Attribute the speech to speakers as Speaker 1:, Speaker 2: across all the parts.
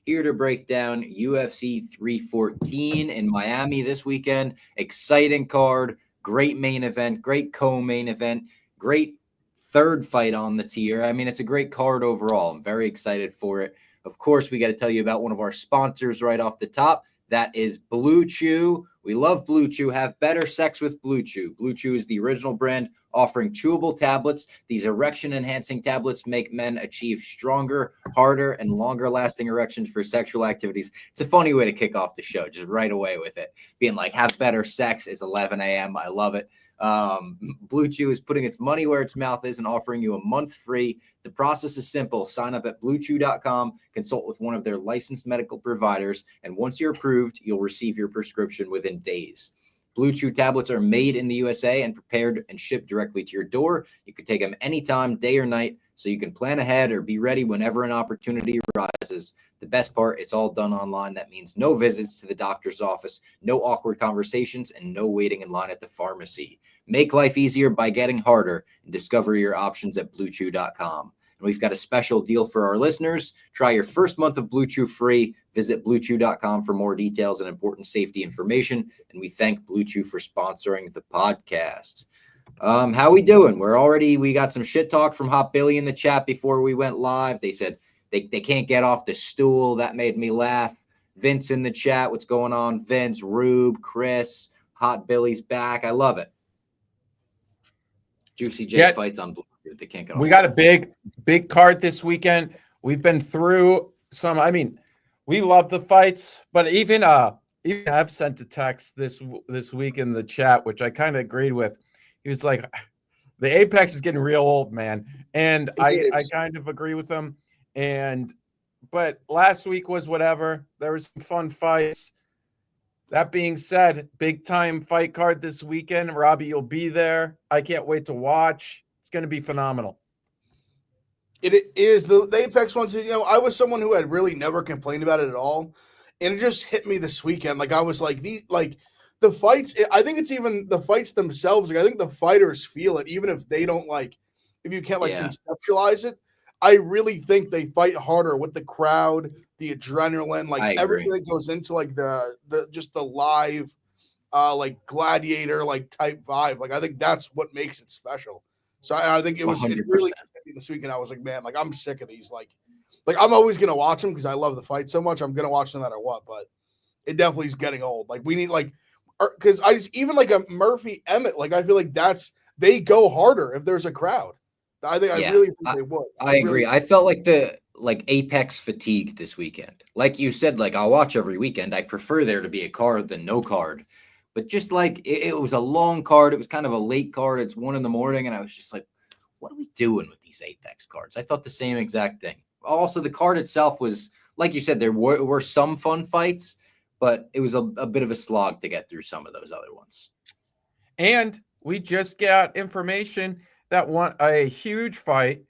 Speaker 1: here to break down UFC 314 in Miami this weekend. Exciting card, great main event, great co-main event, great third fight on the tier. I mean, it's a great card overall. I'm very excited for it. Of course, we got to tell you about one of our sponsors right off the top. That is Blue Chew. We love Blue Chew. Have better sex with Blue Chew. Blue Chew is the original brand offering chewable tablets. These erection-enhancing tablets make men achieve stronger, harder, and longer-lasting erections for sexual activities. It's a funny way to kick off the show, just right away with it. Being like, have better sex is 11 a.m. I love it. Blue Chew is putting its money where its mouth is and offering you a month free. The process is simple. Sign up at bluechew.com, consult with one of their licensed medical providers, and once you're approved, you'll receive your prescription within days. Blue Chew tablets are made in the USA and prepared and shipped directly to your door. You can take them anytime, day or night, so you can plan ahead or be ready whenever an opportunity arises. The best part, it's all done online. That means no visits to the doctor's office, no awkward conversations, and no waiting in line at the pharmacy. Make life easier by getting harder and discover your options at bluechew.com. And we've got a special deal for our listeners. Try your first month of Blue Chew free. Visit bluechew.com for more details and important safety information. And we thank Blue Chew for sponsoring the podcast. How we doing? We got some shit talk from Hot Billy in the chat before we went live. They said they can't get off the stool. That made me laugh. Vince in the chat. What's going on? Vince, Rube, Chris, Hot Billy's back. I love it. Juicy J fights on Blue. They can't get off.
Speaker 2: We got a big card this weekend. We've been through some. I mean, we love the fights, but even I've sent a text this week in the chat, which I kind of agreed with. He was like, the Apex is getting real old, man. And I kind of agree with him. But last week was whatever. There was some fun fights. That being said, big time fight card this weekend. Robbie, you'll be there. I can't wait to watch. It's going to be phenomenal.
Speaker 3: It is the Apex ones. You know, I was someone who had really never complained about it at all, and it just hit me this weekend. Like I was like the fights. I think it's even the fights themselves. Like I think the fighters feel it, even if they don't if you can't conceptualize it. I really think they fight harder with the crowd, the adrenaline, everything that goes into the live, gladiator type vibe. I think that's what makes it special. So I think it really this weekend. I was like, man, I'm sick of these. I'm always gonna watch them because I love the fight so much. I'm gonna watch no matter what. But it definitely is getting old. We need because I just even a Murphy Emmett. I feel like they go harder if there's a crowd. I really think they would.
Speaker 1: I agree. I felt like the Apex fatigue this weekend. Like you said, I'll watch every weekend. I prefer there to be a card than no card. But just it was a long card. It was kind of a late card. It's 1 a.m. and I was just like, what are we doing with these Apex cards? I thought the same exact thing. Also, the card itself was, like you said, there were some fun fights, but it was a bit of a slog to get through some of those other ones.
Speaker 2: And we just got information that won a huge fight,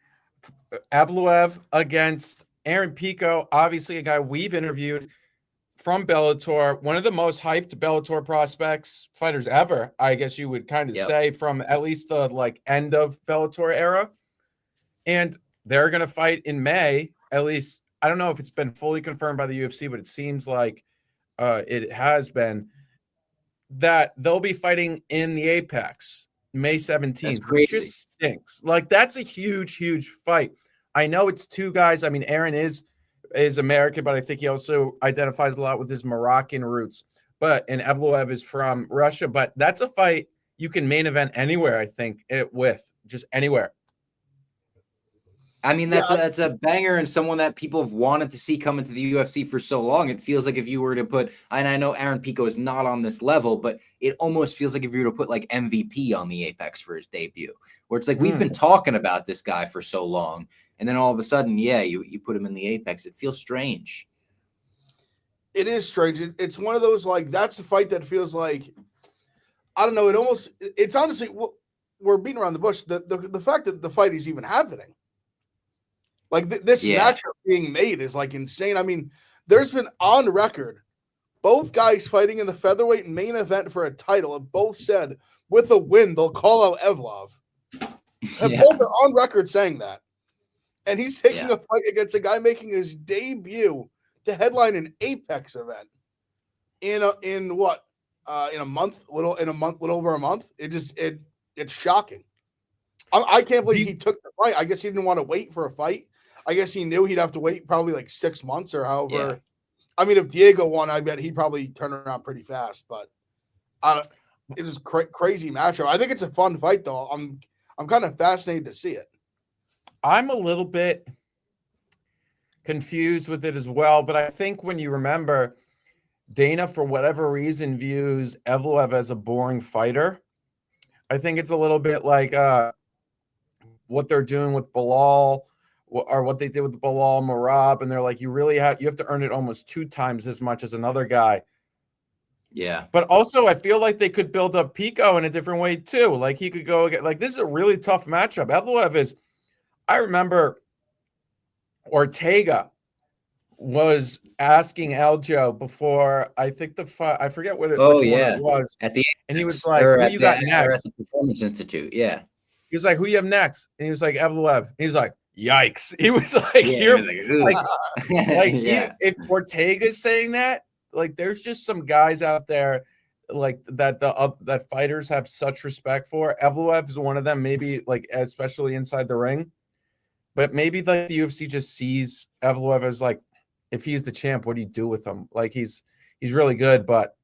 Speaker 2: Evloev against Aaron Pico, obviously a guy we've interviewed from Bellator, one of the most hyped Bellator prospects fighters ever, I guess you would kind of say, from at least the end of Bellator era. And they're going to fight in May, at least. I don't know if it's been fully confirmed by the UFC, but it seems like it has been, that they'll be fighting in the Apex May 17th, which just stinks. That's a huge, huge fight. I know it's two guys. I mean, Aaron is American, but I think he also identifies a lot with his Moroccan roots. And Evloev is from Russia. But that's a fight you can main event anywhere, I think, just anywhere.
Speaker 1: I mean, that's a banger and someone that people have wanted to see come into the UFC for so long. It feels like if you were to put, and I know Aaron Pico is not on this level, but it almost feels like if you were to put MVP on the Apex for his debut, where it's we've been talking about this guy for so long, and then all of a sudden, you put him in the Apex. It feels strange.
Speaker 3: It is strange. It's one of those, that's a fight that feels like, I don't know, it's honestly, we're beating around the bush. The fact that the fight is even happening. This matchup being made is insane. I mean, there's been on record, both guys fighting in the featherweight main event for a title have both said with a win, they'll call out Evloev. Both are on record saying that. And he's taking a fight against a guy making his debut to headline an Apex event in a month, little over a month. It's shocking. I can't believe he took the fight. I guess he didn't want to wait for a fight. I guess he knew he'd have to wait probably like 6 months or however.
Speaker 1: Yeah.
Speaker 3: I mean, if Diego won, I bet he'd probably turn around pretty fast. But it was crazy matchup. I think it's a fun fight though. I'm kind of fascinated to see it.
Speaker 2: I'm a little bit confused with it as well, but I think when you remember, Dana, for whatever reason, views Evloev as a boring fighter. I think it's a little bit like what they're doing with Bilal, or what they did with Bilal Marab, and they're like, you have to earn it almost 2 times as much as another guy.
Speaker 1: Yeah.
Speaker 2: But also, I feel like they could build up Pico in a different way too. Like he could go get, like, this is a really tough matchup. Evloev is, I remember Ortega was asking Aljo before, I think the fight, I forget what it, which one it was.
Speaker 1: At the
Speaker 2: and he was like, who you got next?
Speaker 1: At the Performance Institute, yeah.
Speaker 2: He was like, who you have next? And he was like, Evloev. He's like, yikes. He was like, if Ortega's saying that, like, there's just some guys out there like that fighters have such respect for. Evloev is one of them, maybe, like, especially inside the ring. But maybe like the UFC just sees Evloev as like, if he's the champ, what do you do with him? Like he's really good, but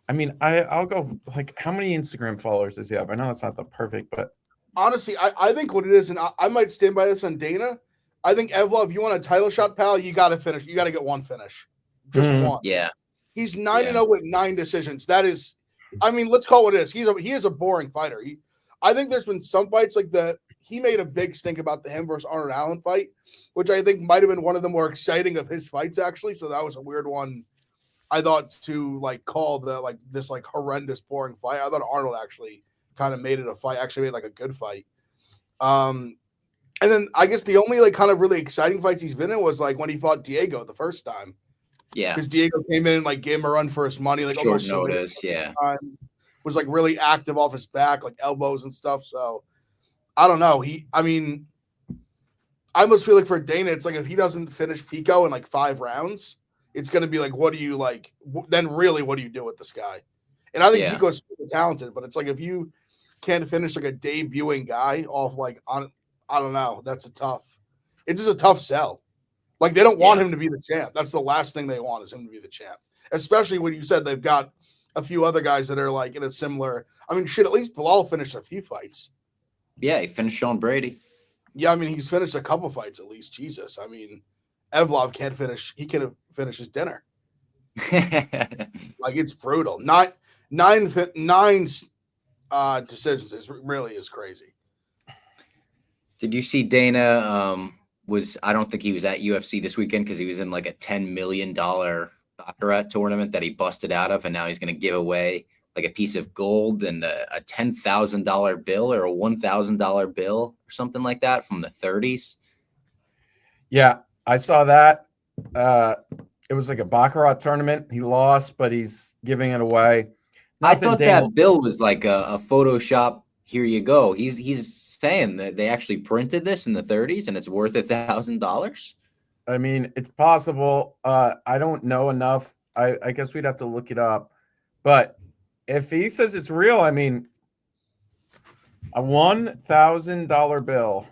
Speaker 2: I mean, I'll go like, how many Instagram followers does he have? I know that's not the perfect, but
Speaker 3: honestly, I think what it is, and I might stand by this on Dana. I think Evloev, if you want a title shot, pal, you got to finish. You got to get one finish, just one.
Speaker 1: Yeah,
Speaker 3: he's 9-0 with 9 decisions. That is, I mean, let's call it what it is. He is a boring fighter. I think there's been some fights like he made a big stink about the him versus Arnold Allen fight, which I think might have been one of the more exciting of his fights, actually. So that was a weird one, I thought, to like call this like horrendous boring fight. I thought Arnold actually kind of made it a fight, actually made like a good fight. And then I guess the only like kind of really exciting fights he's been in was like when he fought Diego the first time.
Speaker 1: Yeah.
Speaker 3: Because Diego came in and like gave him a run for his money, like
Speaker 1: short notice, yeah.
Speaker 3: Was like really active off his back, like elbows and stuff. So I don't know. I almost feel like for Dana, it's like if he doesn't finish Pico in like 5 rounds, it's going to be like, what do you like? Then really, what do you do with this guy? And I think Pico's super talented, but it's like if you can't finish like a debuting guy off like on, I don't know. It's just a tough sell. Like they don't want him to be the champ. That's the last thing they want is him to be the champ. Especially when you said they've got a few other guys that are like in a similar. I mean, shit. At least Bilal finished a few fights.
Speaker 1: Yeah, he finished Sean Brady.
Speaker 3: Yeah, I mean, he's finished a couple fights at least. Jesus, I mean, Evloev can't finish. He can't finish his dinner. Like it's brutal. Nine decisions is crazy.
Speaker 1: Did you see Dana? I don't think he was at UFC this weekend because he was in like a $10 million baccarat tournament that he busted out of, and now he's going to give away like a piece of gold and a $10,000 bill or a $1,000 bill or something like that from the 30s.
Speaker 2: Yeah, I saw that. It was like a baccarat tournament. He lost, but he's giving it away.
Speaker 1: I thought that bill was like a Photoshop. Here you go. He's saying that they actually printed this in the 30s and it's worth $1,000.
Speaker 2: I mean, it's possible. I don't know enough. I guess we'd have to look it up. But if he says it's real, I mean, a $1,000 bill,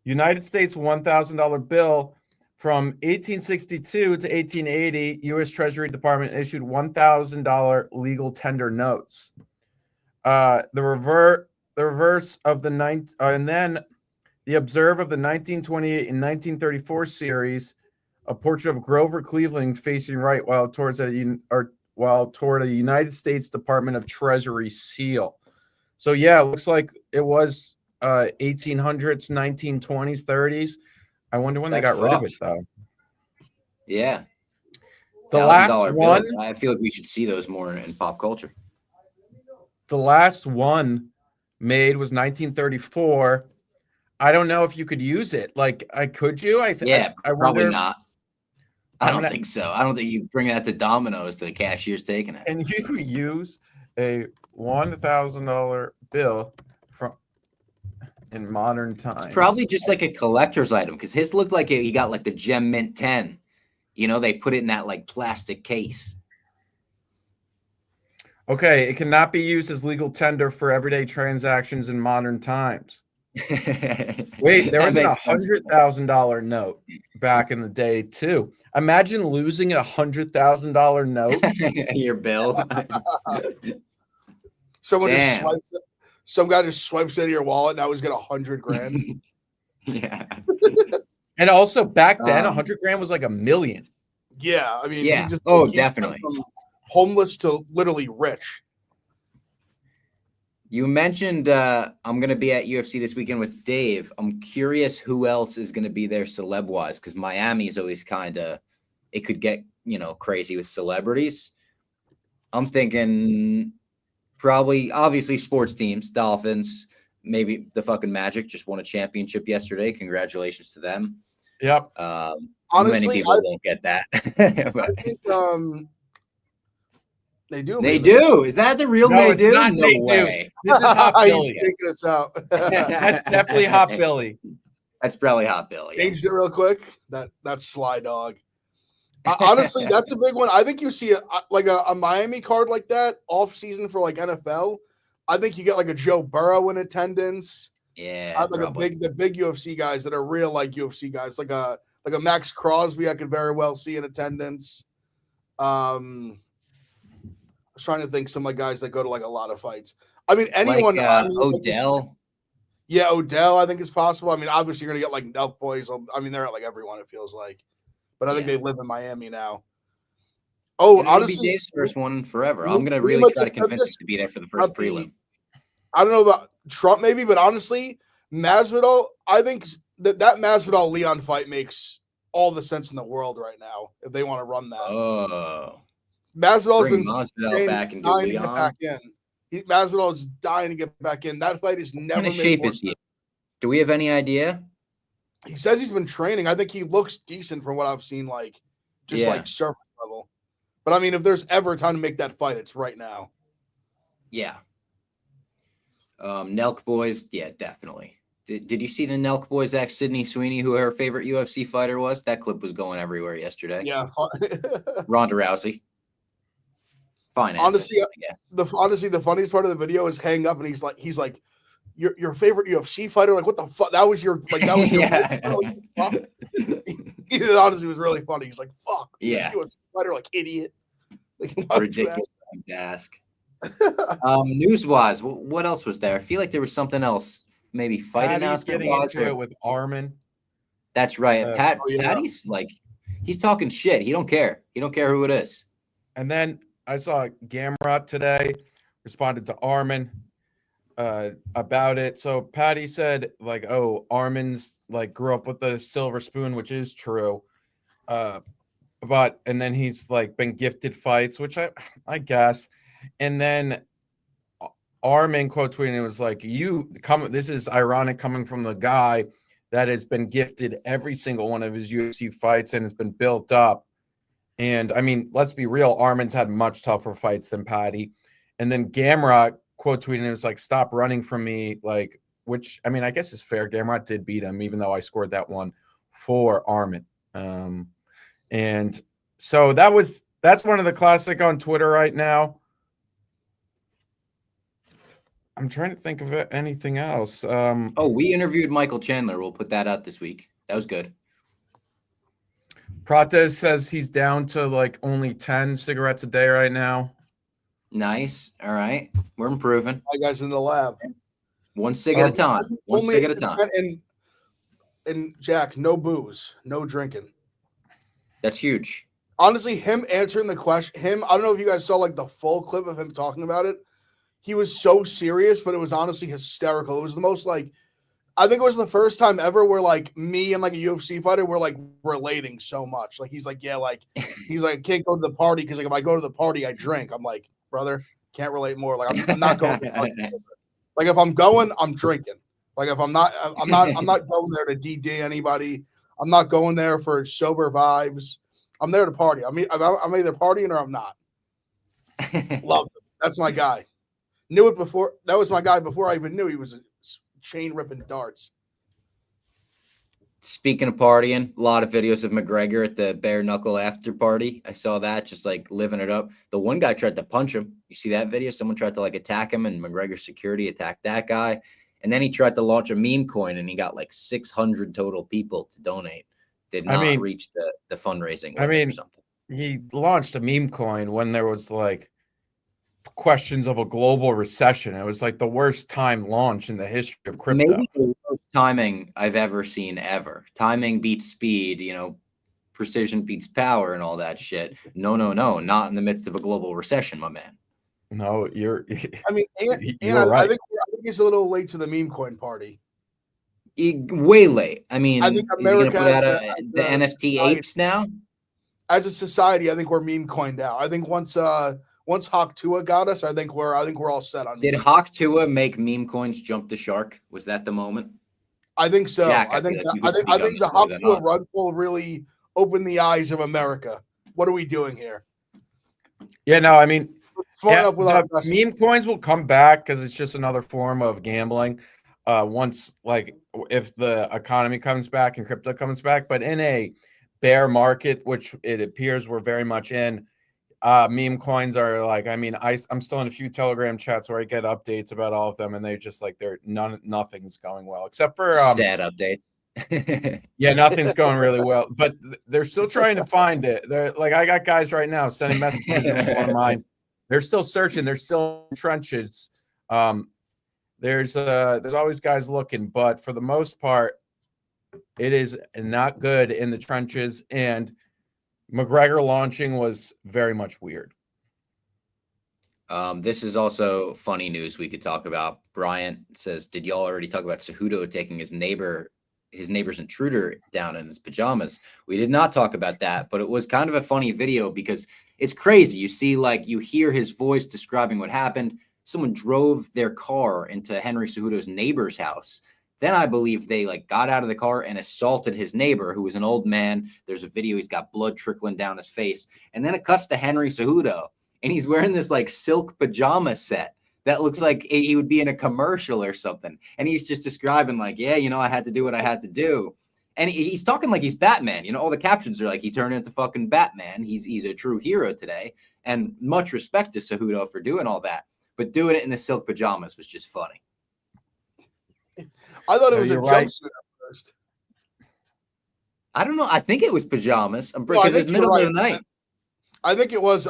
Speaker 2: United States $1,000 bill from 1862 to 1880, U.S. Treasury Department issued $1,000 legal tender notes. The reverse of the and then the observe of the 1928 and 1934 series, a portrait of Grover Cleveland facing right while toward a United States Department of Treasury seal. So yeah, it looks like it was 1800s, 1920s, 30s. I wonder when they got rid of it though.
Speaker 1: Yeah.
Speaker 2: The last one,
Speaker 1: I feel like we should see those more in pop culture.
Speaker 2: The last one made was 1934. I don't know if you could use it. Like, could you? I
Speaker 1: probably not. I don't think so. I don't think you bring that to Domino's. The cashier's taking it.
Speaker 2: Can you use a $1,000 bill from? in modern times.
Speaker 1: It's probably just like a collector's item because his looked like he got like the Gem Mint 10. You know, they put it in that like plastic case.
Speaker 2: Okay, it cannot be used as legal tender for everyday transactions in modern times. Wait, there was a $100,000 note back in the day too. Imagine losing a $100,000 note.
Speaker 1: Your bill.
Speaker 3: Someone just
Speaker 1: Damn.
Speaker 3: swipes it. Some guy just swipes it in your wallet. Now he's got $100,000.
Speaker 1: Yeah.
Speaker 2: And also back then, $100,000 was like $1 million.
Speaker 3: Yeah, I mean,
Speaker 1: Yeah.
Speaker 3: he
Speaker 1: Definitely.
Speaker 3: went from homeless to literally rich.
Speaker 1: You mentioned I'm going to be at UFC this weekend with Dave. I'm curious who else is going to be there celeb-wise because Miami is always kind of – it could get, crazy with celebrities. I'm thinking probably, obviously, sports teams, Dolphins, maybe the fucking Magic just won a championship yesterday. Congratulations to them.
Speaker 2: Yep.
Speaker 3: Honestly,
Speaker 1: many people won't get that. But
Speaker 3: I think they do.
Speaker 1: they do. Is that the real
Speaker 2: No,
Speaker 1: they
Speaker 2: it's
Speaker 1: do?
Speaker 2: not
Speaker 1: No
Speaker 2: they do.
Speaker 1: way.
Speaker 2: This is Hot
Speaker 3: He's
Speaker 2: Billy.
Speaker 3: taking us out.
Speaker 2: That's definitely Hot Billy.
Speaker 1: That's probably Hot Billy. Yeah.
Speaker 3: Changed it real quick. That's Sly Dog. Honestly, that's a big one. I think you see a Miami card like that off season for like NFL. I think you get like a Joe Burrow in attendance.
Speaker 1: Yeah,
Speaker 3: like the big UFC guys that are real like UFC guys, like a Max Crosby. I could very well see in attendance. I was trying to think some like guys that go to like a lot of fights. I mean, anyone.
Speaker 1: Like, Odell.
Speaker 3: Yeah, Odell. I think is possible. I mean, obviously you're gonna get like Nelk Boys. I mean, they're at like everyone. It feels like, but I think they live in Miami now. Oh, honestly,
Speaker 1: be Dave's first one forever. I'm gonna really try to convince him to be there for the first prelim.
Speaker 3: I don't know about Trump, maybe, but honestly, Masvidal. I think that Masvidal Leon fight makes all the sense in the world right now if they want to run that.
Speaker 1: Oh.
Speaker 3: Masvidal's
Speaker 1: Bring
Speaker 3: been
Speaker 1: Masvidal back and
Speaker 3: dying to get back in. Masvidal is dying to get back in. That fight is never.
Speaker 1: What kind of shape is he? Do we have any idea?
Speaker 3: He says he's been training. I think he looks decent from what I've seen, like like surface level. But I mean, if there's ever a time to make that fight, it's right now.
Speaker 1: Yeah. Nelk Boys, yeah, definitely. Did you see the Nelk Boys ask Sydney Sweeney who her favorite UFC fighter was? That clip was going everywhere yesterday.
Speaker 3: Yeah.
Speaker 1: Ronda Rousey. Fine.
Speaker 3: Honestly, the funniest part of the video is hanging up and he's like, your favorite UFC fighter? Like, what the fuck? That was your He honestly was really funny. He's like, fuck.
Speaker 1: Yeah.
Speaker 3: UFC fighter, like idiot. Like,
Speaker 1: ridiculous to ask. News-wise, what else was there? I feel like there was something else. Maybe fight announcement
Speaker 2: wise with Armin.
Speaker 1: That's right. Paddy's like, he's talking shit. He don't care. He don't care who it is.
Speaker 2: And then I saw Gamrot today responded to Armin about it. So Paddy said like, oh, Armin's like grew up with a silver spoon, which is true. And then he's like been gifted fights, which I guess. And then Armin quote tweeting it was like, this is ironic coming from the guy that has been gifted every single one of his UFC fights and has been built up. And I mean, let's be real, Armin's had much tougher fights than Paddy. And then Gamrot quote tweeting it was like, stop running from me, like, which I mean, I guess is fair. Gamrot did beat him, even though I scored that one for Armin. And so that's one of the classic on Twitter right now. I'm trying to think of anything else.
Speaker 1: We interviewed Michael Chandler. We'll put that out this week. That was good.
Speaker 2: Prates says he's down to like only 10 cigarettes a day right now.
Speaker 1: Nice. All right. We're improving.
Speaker 3: My guys in the lab.
Speaker 1: One cig at a time. One cig at a time.
Speaker 3: And Jack, no booze, no drinking.
Speaker 1: That's huge.
Speaker 3: Honestly, him answering the question, I don't know if you guys saw like the full clip of him talking about it. He was so serious, but it was honestly hysterical. It was the most like, I think it was the first time ever where like me and like a UFC fighter were like relating so much. Like he's like, yeah, like he's like, I can't go to the party because like if I go to the party, I drink. I'm like, brother, can't relate more. Like I'm not going to the party. Like if I'm going, I'm drinking. Like if I'm not going there to DD anybody. I'm not going there for sober vibes. I'm there to party. I'm either partying or I'm not. Love him. That's my guy. Knew it before. That was my guy before I even knew he was a chain ripping darts.
Speaker 1: Speaking of partying, a lot of videos of McGregor at the bare knuckle after party. I saw that, just like living it up. The one guy tried to punch him. You see that video? Someone tried to like attack him, and McGregor's security attacked that guy. And then he tried to launch a meme coin, and he got like 600 total people to donate. Did not reach the fundraising limit or something.
Speaker 2: He launched a meme coin when there was like questions of a global recession. It was like the worst time launch in the history of crypto.
Speaker 1: Maybe the worst timing I've ever seen ever. Timing beats speed, precision beats power and all that shit. No, not in the midst of a global recession, my man.
Speaker 2: No, you're
Speaker 3: I mean,
Speaker 2: you're right.
Speaker 3: I think he's a little late to the meme coin party.
Speaker 1: Way late. I mean,
Speaker 3: I think America
Speaker 1: put out the NFT apes now.
Speaker 3: As a society, I think we're meme coined out. I think once Hawk Tua got us, I think we're all set on.
Speaker 1: Did Hawk Tua make meme coins jump the shark? Was that the moment?
Speaker 3: I think so.
Speaker 1: Jack,
Speaker 3: I think the Hawk Tua rug pull really opened the eyes of America. What are we doing here?
Speaker 2: Yeah, no, I mean,
Speaker 3: the
Speaker 2: meme coins will come back because it's just another form of gambling. Once, like, if the economy comes back and crypto comes back, but in a bear market, which it appears we're very much in, meme coins are like, I mean, I'm still in a few Telegram chats where I get updates about all of them, and they're just like nothing's going well except for
Speaker 1: sad update.
Speaker 2: Yeah, nothing's going really well, but they're still trying to find it. They're like, I got guys right now sending messages to one of mine. They're still searching. They're still in trenches. There's always guys looking, but for the most part, it is not good in the trenches. And McGregor launching was very much weird.
Speaker 1: This is also funny news we could talk about. Bryant says, did y'all already talk about Cejudo taking his neighbor's intruder down in his pajamas? We did not talk about that, but it was kind of a funny video because it's crazy. You see, like, you hear his voice describing what happened. Someone drove their car into Henry Cejudo's neighbor's house. Then I believe they like got out of the car and assaulted his neighbor, who was an old man. There's a video. He's got blood trickling down his face. And then it cuts to Henry Cejudo, and he's wearing this like silk pajama set that looks like he would be in a commercial or something. And he's just describing like, yeah, I had to do what I had to do. And he's talking like he's Batman. All the captions are like, he turned into fucking Batman. He's a true hero today. And much respect to Cejudo for doing all that. But doing it in the silk pajamas was just funny.
Speaker 3: I thought it was a jumpsuit at first.
Speaker 1: I don't know. I think it was pajamas. Because it's middle of the night.
Speaker 3: I think it was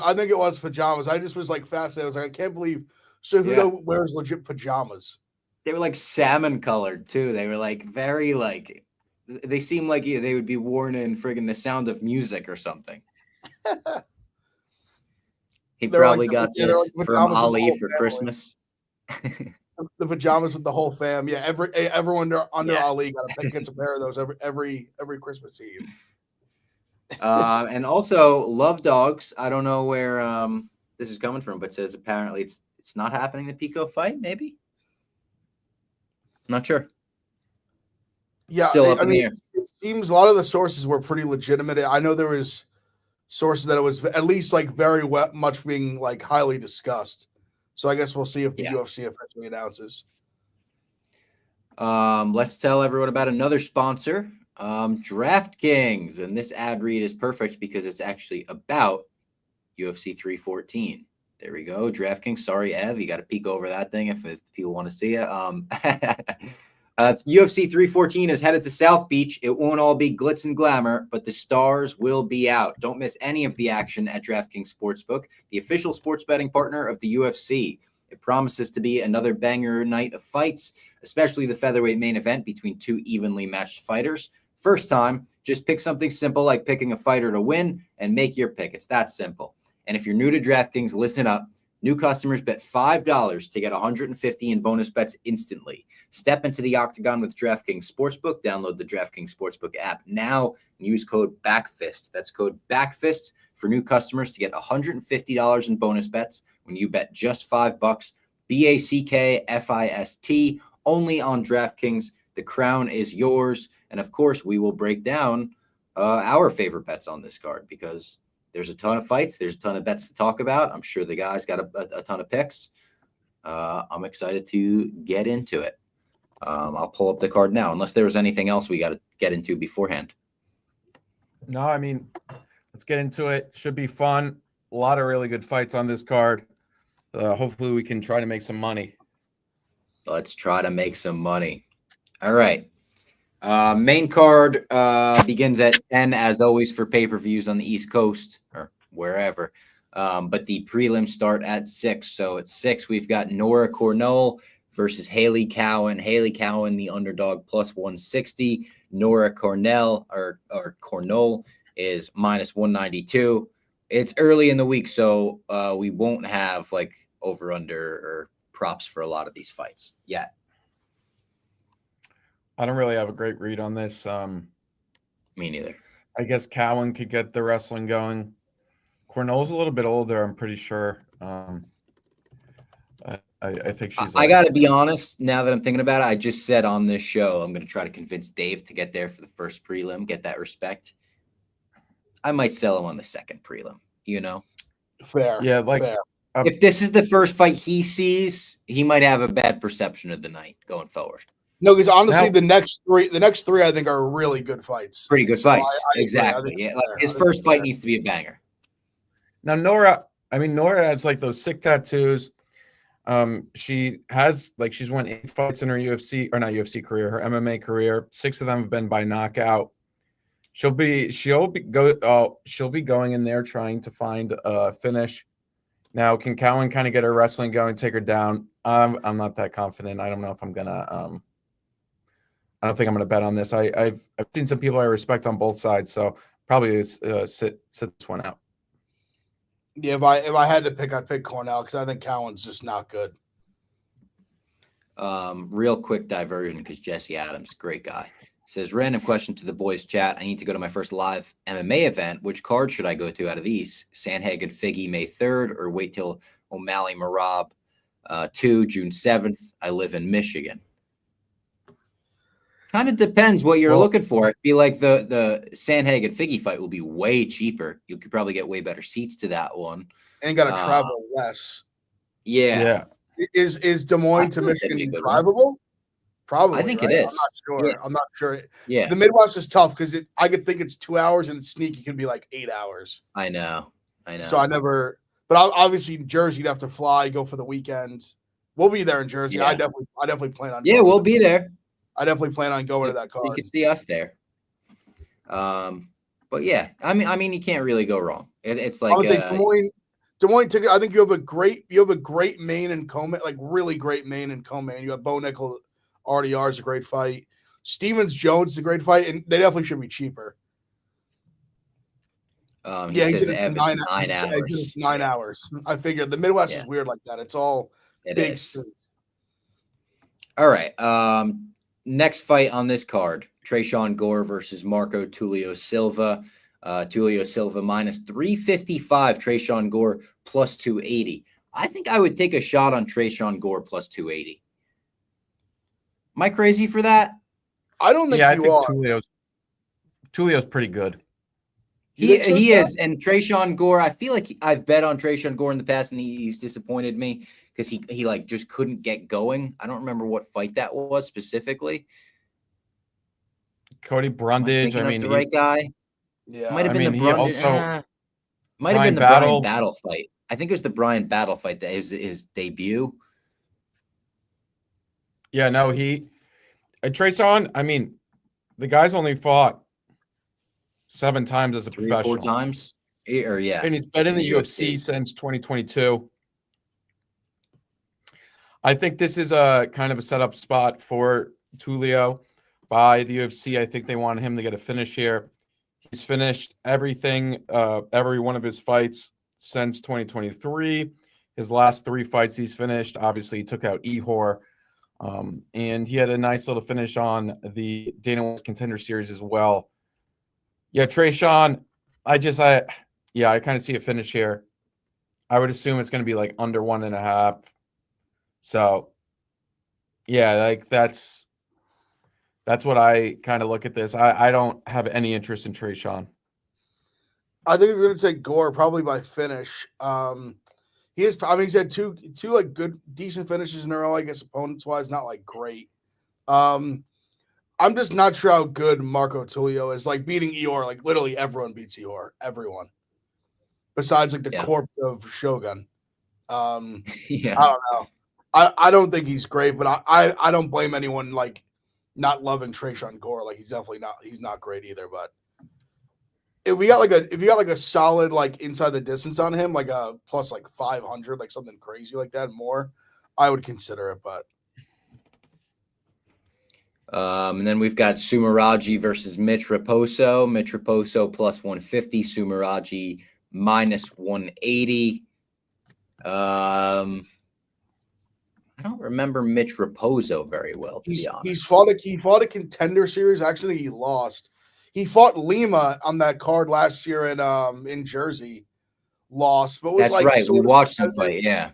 Speaker 3: pajamas. I just was like fascinated. I was like, I can't believe Cejudo wears legit pajamas.
Speaker 1: They were like salmon colored too. They were like very like, they seemed like they would be worn in friggin' The Sound of Music or something. He probably got this from Ali for Christmas.
Speaker 3: The pajamas with the whole fam. Yeah, everyone under Ali gets a pair of those every Christmas Eve.
Speaker 1: And also Love Dogs. I don't know where this is coming from, but says apparently it's not happening, the Pico fight, maybe. I'm not sure.
Speaker 3: Yeah,
Speaker 1: still up in the air.
Speaker 3: It seems a lot of the sources were pretty legitimate. I know there was sources that it was at least like very much being like highly discussed. So I guess we'll see if the UFC officially announces.
Speaker 1: Let's tell everyone about another sponsor, DraftKings. And this ad read is perfect because it's actually about UFC 314. There we go. DraftKings. Sorry, Ev. You got to peek over that thing if people want to see it. UFC 314 is headed to South Beach. It won't all be glitz and glamour, but the stars will be out. Don't miss any of the action at DraftKings Sportsbook, the official sports betting partner of the UFC. It promises to be another banger night of fights, especially the featherweight main event between two evenly matched fighters. First time, just pick something simple like picking a fighter to win and make your pick. It's that simple. And if you're new to DraftKings, listen up. New customers bet $5 to get $150 in bonus bets instantly. Step into the octagon with DraftKings Sportsbook. Download the DraftKings Sportsbook app now and use code BACKFIST. That's code BACKFIST for new customers to get $150 in bonus bets when you bet just $5. BACKFIST, only on DraftKings. The crown is yours. And of course, we will break down our favorite bets on this card because there's a ton of fights. There's a ton of bets to talk about. I'm sure the guys got a ton of picks. I'm excited to get into it. I'll pull up the card now, unless there was anything else we got to get into beforehand.
Speaker 2: No, I mean, let's get into it. Should be fun. A lot of really good fights on this card. Hopefully we can try to make some money.
Speaker 1: Let's try to make some money. All right. Main card begins at 10, as always, for pay-per-views on the East Coast or wherever. But the prelims start at 6. So at 6, we've got Nora Cornole versus Haley Cowan. Haley Cowan, the underdog, plus 160. Nora Cornole is minus 192. It's early in the week, so we won't have like over-under or props for a lot of these fights yet.
Speaker 2: I don't really have a great read on this.
Speaker 1: Me neither.
Speaker 2: I guess Cowan could get the wrestling going. Cornole's a little bit older, I'm pretty sure. I think she's.
Speaker 1: I got to be honest. Now that I'm thinking about it, I just said on this show I'm going to try to convince Dave to get there for the first prelim, get that respect. I might sell him on the second prelim. You know,
Speaker 3: Fair.
Speaker 2: Yeah, like
Speaker 3: fair.
Speaker 1: if this is the first fight he sees, he might have a bad perception of the night going forward.
Speaker 3: No, because honestly,
Speaker 2: Now-
Speaker 3: the next three I think are really good fights.
Speaker 1: Pretty good
Speaker 3: So
Speaker 1: fights.
Speaker 3: I agree. I
Speaker 1: Exactly.
Speaker 3: think
Speaker 1: Yeah,
Speaker 3: it's
Speaker 1: like
Speaker 3: fair.
Speaker 1: his
Speaker 3: I think
Speaker 1: first
Speaker 3: it's
Speaker 1: fight
Speaker 3: fair.
Speaker 1: needs to be a banger.
Speaker 2: Now Nora has like those sick tattoos. She has like she's won 8 fights in her UFC or not UFC career, her MMA career. 6 of them have been by knockout. She'll be going in there trying to find a finish. Now, can Cowan kind of get her wrestling going, take her down? I'm not that confident. I don't know if I'm gonna. I don't think I'm gonna bet on this. I've seen some people I respect on both sides, so probably sit this one out.
Speaker 3: Yeah, if I had to pick, I'd pick Cornell because I think Cowan's just not good.
Speaker 1: Real quick diversion because Jesse Adams, great guy, says random question to the boys chat. I need to go to my first live MMA event. Which card should I go to out of these? Sandhagen Figgy May 3rd or wait till O'Malley Marab 2 June 7th? I live in Michigan. Kind of depends what you're looking for. I feel like the Sandhagen Figgy fight will be way cheaper. You could probably get way better seats to that one.
Speaker 3: And got to travel less.
Speaker 1: Yeah.
Speaker 3: Is Des Moines to
Speaker 1: I think that'd
Speaker 3: Michigan
Speaker 1: be a good one.
Speaker 3: drivable? Probably.
Speaker 1: I think
Speaker 3: right?
Speaker 1: it is.
Speaker 3: I'm not sure.
Speaker 1: Yeah.
Speaker 3: The Midwest is tough because I could think it's 2 hours and it's sneaky can be like 8 hours.
Speaker 1: I know.
Speaker 3: So I never. But obviously in Jersey, you'd have to fly, go for the weekend. We'll be there in Jersey.
Speaker 1: Yeah.
Speaker 3: I definitely plan on.
Speaker 1: Yeah,
Speaker 3: going.
Speaker 1: we'll be there.
Speaker 3: I definitely plan on going to that card.
Speaker 1: You can see us there. But yeah, I mean, you can't really go wrong. It's like
Speaker 3: I would say Des Moines ticket. I think you have a great main and co-main, like really great main and co-main. You have Bo Nickel, RDR is a great fight. Stevens Jones is a great fight, and they definitely should be cheaper.
Speaker 1: he
Speaker 3: He
Speaker 1: says
Speaker 3: said it's
Speaker 1: Evans,
Speaker 3: 9
Speaker 1: hours.
Speaker 3: It's 9 hours. I figured the Midwest is weird like that. It's all
Speaker 1: It
Speaker 3: big
Speaker 1: is.
Speaker 3: streets.
Speaker 1: All right. Next fight on this card: Tresean Gore versus Marco Tulio Silva. Tulio Silva minus 355. Tresean Gore plus 280. I think I would take a shot on Tresean Gore plus 280. Am I crazy for that?
Speaker 3: I don't think
Speaker 2: I
Speaker 3: you
Speaker 2: think
Speaker 3: are.
Speaker 2: Tulio's pretty good.
Speaker 3: You think so,
Speaker 1: He
Speaker 3: John?
Speaker 1: is. And Tresean Gore, I feel like I've bet on Tresean Gore in the past, and he's disappointed me because he like just couldn't get going. I don't remember what fight that was specifically.
Speaker 2: Cody Brundage. I mean,
Speaker 1: the right guy.
Speaker 3: Yeah.
Speaker 1: Might have been
Speaker 2: I
Speaker 1: the
Speaker 2: mean, he
Speaker 1: Brundage.
Speaker 2: also-
Speaker 1: Might have been the
Speaker 2: Brian
Speaker 1: Brian
Speaker 2: Battle.
Speaker 1: Battle fight. I think it was the Brian Battle fight that was his debut.
Speaker 2: Yeah, no, Tresean, I mean, the guy's only fought 7 times as a
Speaker 1: 3 or 4
Speaker 2: professional.
Speaker 1: times. Or yeah.
Speaker 2: And he's been in the
Speaker 1: UFC.
Speaker 2: UFC since 2022. I think this is a kind of a setup spot for Tulio by the UFC. I think they want him to get a finish here. He's finished everything, every one of his fights since 2023. His last 3 fights he's finished. Obviously, he took out Ihor. And he had a nice little finish on the Dana White's Contender Series as well. Yeah, Tresean, I kind of see a finish here. I would assume it's going to be like under 1.5. So, yeah, like that's what I kind of look at this. I don't have any interest in Tresean.
Speaker 3: I think we're going to take Gore probably by finish. He's had two like good, decent finishes in a row. I guess opponents wise, not like great. I'm just not sure how good Marco Tulio is. Like beating Eeyore, like literally everyone beats Eeyore. Everyone. Besides like the corpse of Shogun.
Speaker 1: Yeah.
Speaker 3: I don't know. I don't think he's great, but I don't blame anyone like not loving Trayshawn Gore. Like he's not great either. But if you got like a solid like inside the distance on him, like a plus like 500, like something crazy like that more, I would consider it. But
Speaker 1: and then we've got Muradji versus Mitch Raposo. Mitch Raposo plus 150, Muradji minus 180. I don't remember Mitch Raposo very well, to be honest.
Speaker 3: He fought a contender series. Actually, he lost. He fought Lima on that card last year in Jersey. Lost, but was
Speaker 1: That's
Speaker 3: like
Speaker 1: right. We watched him fight. Yeah,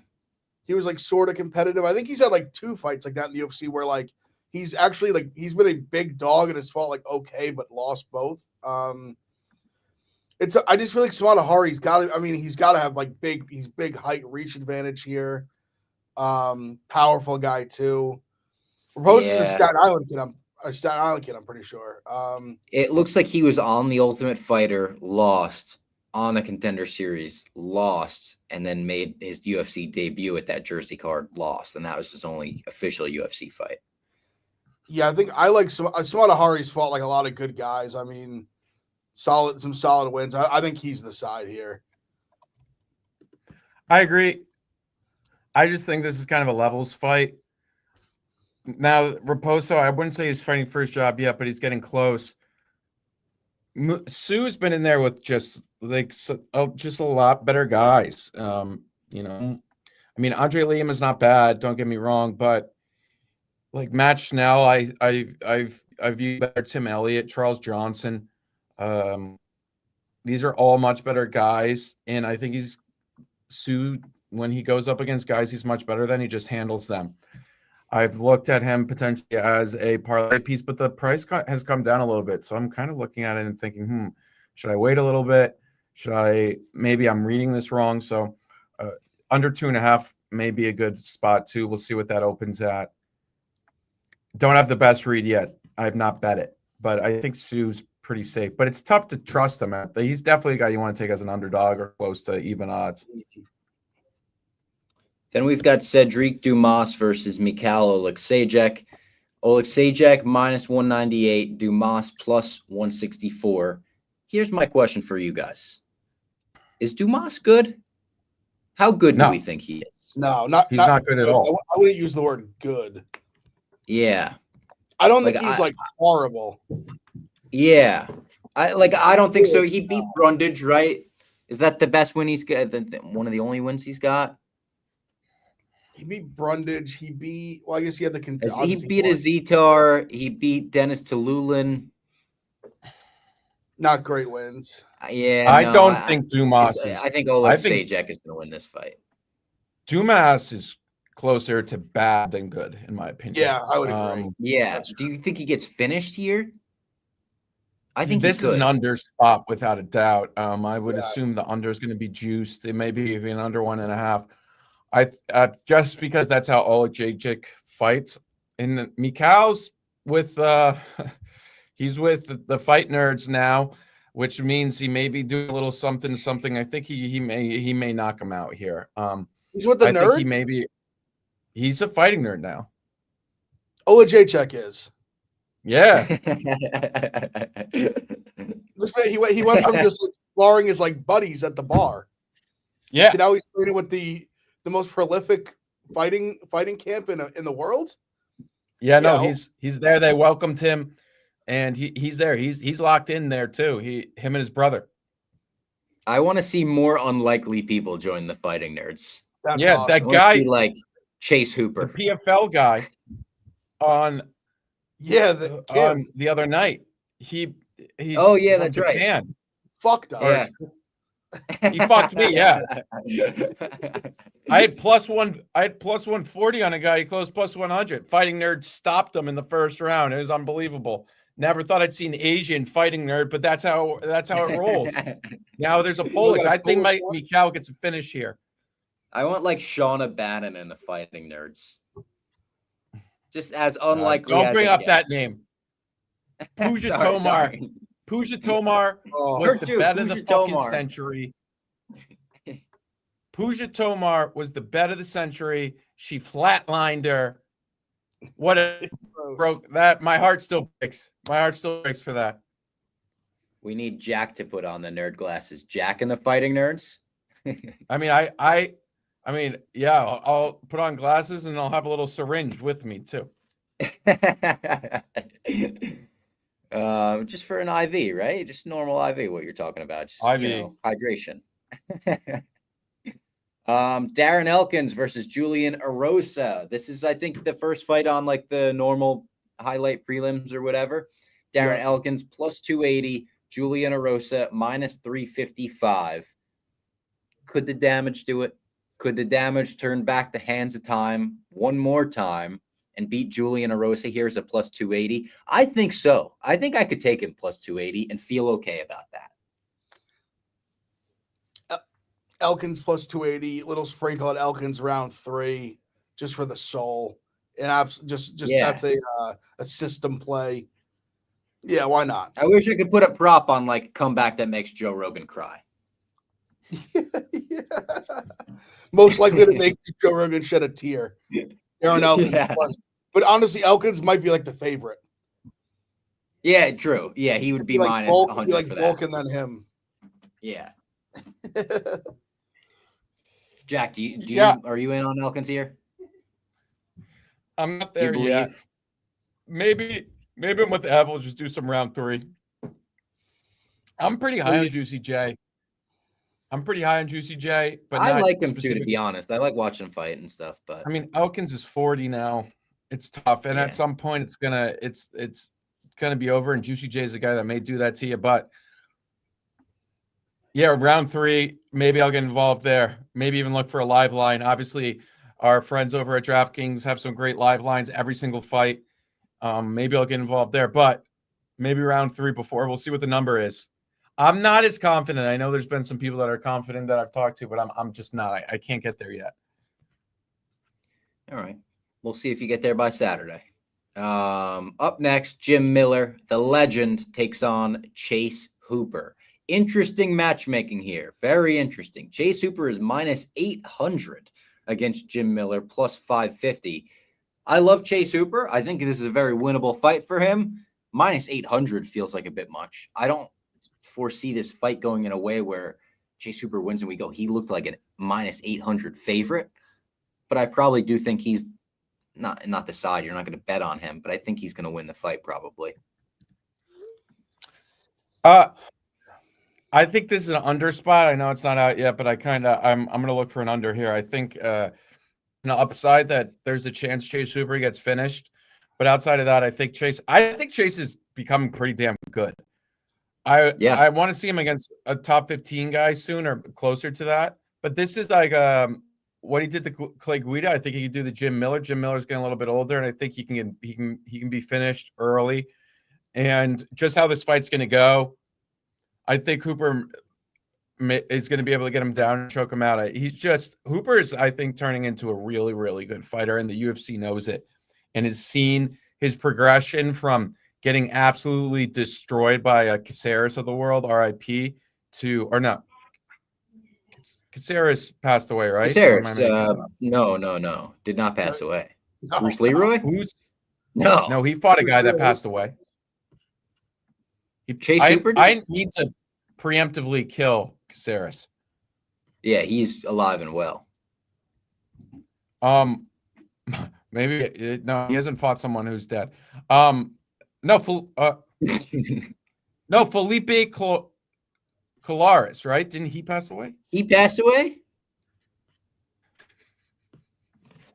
Speaker 3: he was like sort of competitive. I think he's had like 2 fights like that in the UFC where like he's actually like he's been a big dog and has fought like okay, but lost both. I just feel like Samadahari's got to. I mean, he's got to have like big height, reach advantage here. Powerful guy too. Raposo's a Staten Island kid. I'm pretty sure.
Speaker 1: It looks like he was on the Ultimate Fighter, lost on the Contender Series, lost, and then made his UFC debut at that Jersey card, lost, and that was his only official UFC fight.
Speaker 3: Yeah, I think I like Samadahari's fought like a lot of good guys. I mean, some solid wins. I think he's the side here.
Speaker 2: I agree. I just think this is kind of a levels fight. Now, Raposo, I wouldn't say he's fighting for his job yet, but he's getting close. Sue's been in there with just a lot better guys. I mean, Andre Liam is not bad. Don't get me wrong, but like Matt Schnell, I view better Tim Elliott, Charles Johnson. These are all much better guys, and I think Sue, when he goes up against guys he's much better than, he just handles them. I've looked at him potentially as a parlay piece, but the price has come down a little bit. So I'm kind of looking at it and thinking, should I wait a little bit? Maybe I'm reading this wrong. So under 2.5 may be a good spot too. We'll see what that opens at. Don't have the best read yet. I have not bet it, but I think Sue's pretty safe. But it's tough to trust him. He's definitely a guy you want to take as an underdog or close to even odds.
Speaker 1: Then we've got Cedric Dumas versus Mikhail Oleksiejczuk. Oleksiejczuk minus 198, Dumas plus 164. Here's my question for you guys. Is Dumas good? How good do we think he is?
Speaker 3: No,
Speaker 2: he's not good at all.
Speaker 3: I wouldn't use the word good.
Speaker 1: Yeah.
Speaker 3: I don't think he's horrible.
Speaker 1: Yeah. I don't think so. He beat Brundage, right? Is that the best win he's got? One of the only wins he's got?
Speaker 3: He beat Brundage. I guess he had the
Speaker 1: he beat Azitar. He beat Dennis Tululin.
Speaker 3: Not great wins.
Speaker 1: Yeah.
Speaker 2: I don't think Dumas is.
Speaker 1: I think Oleksiejczuk is going to win this fight.
Speaker 2: Dumas is closer to bad than good, in my opinion.
Speaker 3: Yeah, I would agree.
Speaker 1: Yeah. Do you think he gets finished here? I think
Speaker 2: this is an under spot without a doubt. I would assume the under is going to be juiced. It may be even under 1.5. Just because that's how Oleksiejczuk fights. And Mikhail's with he's with the fight nerds now, which means he may be doing a little something. I think he may knock him out here.
Speaker 3: He's with the nerds.
Speaker 2: He's a fighting nerd now.
Speaker 3: Oleksiejczuk is.
Speaker 2: Yeah.
Speaker 3: He went from just like sparring his like buddies at the bar.
Speaker 2: Yeah.
Speaker 3: Now he's training with the most prolific fighting camp in the world.
Speaker 2: Yeah, no, he's there. They welcomed him, and he's there. He's locked in there too. Him and his brother.
Speaker 1: I want to see more unlikely people join the fighting nerds.
Speaker 3: That's
Speaker 2: yeah,
Speaker 3: awesome.
Speaker 2: that guy
Speaker 1: like Chase Hooper,
Speaker 2: the PFL guy, on the other night. He's
Speaker 1: that's right.
Speaker 2: Japan.
Speaker 3: Fucked us.
Speaker 1: Yeah.
Speaker 2: He fucked me, yeah. I had plus 140 on a guy. He closed plus 100. Fighting Nerd stopped him in the first round. It was unbelievable. Never thought I'd see an Asian fighting nerd, but that's how it rolls. Now there's a Polish. I think Mikhail gets a finish here.
Speaker 1: I want like Shauna Bannon in the fighting nerds. Just as unlikely.
Speaker 2: Don't
Speaker 1: as
Speaker 2: bring
Speaker 1: it
Speaker 2: up
Speaker 1: gets.
Speaker 2: that name. Puja Tomar.
Speaker 1: Sorry.
Speaker 2: Puja Tomar
Speaker 3: Oh,
Speaker 2: was the
Speaker 1: Dude,
Speaker 2: bet of the
Speaker 1: Puja
Speaker 2: fucking
Speaker 1: Tomar.
Speaker 2: century. Puja Tomar was the bet of the century. She flatlined her. What a broke that. My heart still breaks. My heart still breaks for that.
Speaker 1: We need Jack to put on the nerd glasses. Jack and the Fighting Nerds.
Speaker 2: I mean, I mean, yeah, I'll put on glasses and I'll have a little syringe with me too.
Speaker 1: Just for an IV, right? Just normal IV. What you're talking about? Just,
Speaker 2: IV.
Speaker 1: Hydration. Darren Elkins versus Julian Erosa. This is, I think, the first fight on like the normal highlight prelims or whatever. Darren Elkins plus 280, Julian Erosa minus 355. Could the damage do it? Could the damage turn back the hands of time one more time and beat Julian Erosa here as a plus 280? I think so. I think I could take him plus 280 and feel okay about that.
Speaker 3: Elkins plus 280, little sprinkle at Elkins round 3, just for the soul. And that's a system play. Yeah, why not?
Speaker 1: I wish I could put a prop on like comeback that makes Joe Rogan cry.
Speaker 3: Yeah. Most likely to make Joe Rogan shed a tear. Darren Elkins plus. But honestly, Elkins might be like the favorite.
Speaker 1: Yeah, true. Yeah, he would be
Speaker 3: like
Speaker 1: minus
Speaker 3: Volk,
Speaker 1: 100
Speaker 3: like
Speaker 1: for that.
Speaker 3: Vulcan than him.
Speaker 1: Yeah. Jack, do you are you in on Elkins here?
Speaker 2: I'm not there yet. Maybe I'm with Ev. We'll just do some round 3. I'm pretty high on Juicy J. But
Speaker 1: I like him too, to be honest. I like watching him fight and stuff. But
Speaker 2: I mean, Elkins is 40 now. It's tough, and at some point, it's gonna be over. And Juicy J is a guy that may do that to you, but. Yeah, round 3, maybe I'll get involved there. Maybe even look for a live line. Obviously, our friends over at DraftKings have some great live lines every single fight. Maybe I'll get involved there, but maybe round 3 before. We'll see what the number is. I'm not as confident. I know there's been some people that are confident that I've talked to, but I'm just not. I can't get there yet.
Speaker 1: All right. We'll see if you get there by Saturday. Up next, Jim Miller, the legend, takes on Chase Hooper. Interesting matchmaking here. Very interesting. Chase Hooper is minus 800 against Jim Miller, plus 550. I love Chase Hooper. I think this is a very winnable fight for him. Minus 800 feels like a bit much. I don't foresee this fight going in a way where Chase Hooper wins and we go, he looked like a minus 800 favorite. But I probably do think he's not the side. You're not going to bet on him, but I think he's going to win the fight probably.
Speaker 2: I think this is an under spot. I know it's not out yet, but I'm going to look for an under here. I think an upside that there's a chance Chase Hooper gets finished, but outside of that, I think Chase is becoming pretty damn good. I want to see him against a top 15 guy soon or closer to that. But this is like what he did to Clay Guida. I think he could do the Jim Miller. Jim Miller's getting a little bit older, and I think he can be finished early. And just how this fight's going to go. I think Hooper is going to be able to get him down and choke him out. Hooper is, I think, turning into a really, really good fighter, and the UFC knows it and has seen his progression from getting absolutely destroyed by a Caceres of the world, RIP, Caceres passed away, right?
Speaker 1: Caceres, no, did not pass away.
Speaker 3: No.
Speaker 1: Bruce Leroy?
Speaker 2: No, he fought a guy that passed away. I need to preemptively kill Caceres.
Speaker 1: Yeah, he's alive and well.
Speaker 2: Maybe no, he hasn't fought someone who's dead. No, Felipe Colares, right? Didn't he pass away?
Speaker 1: He passed away?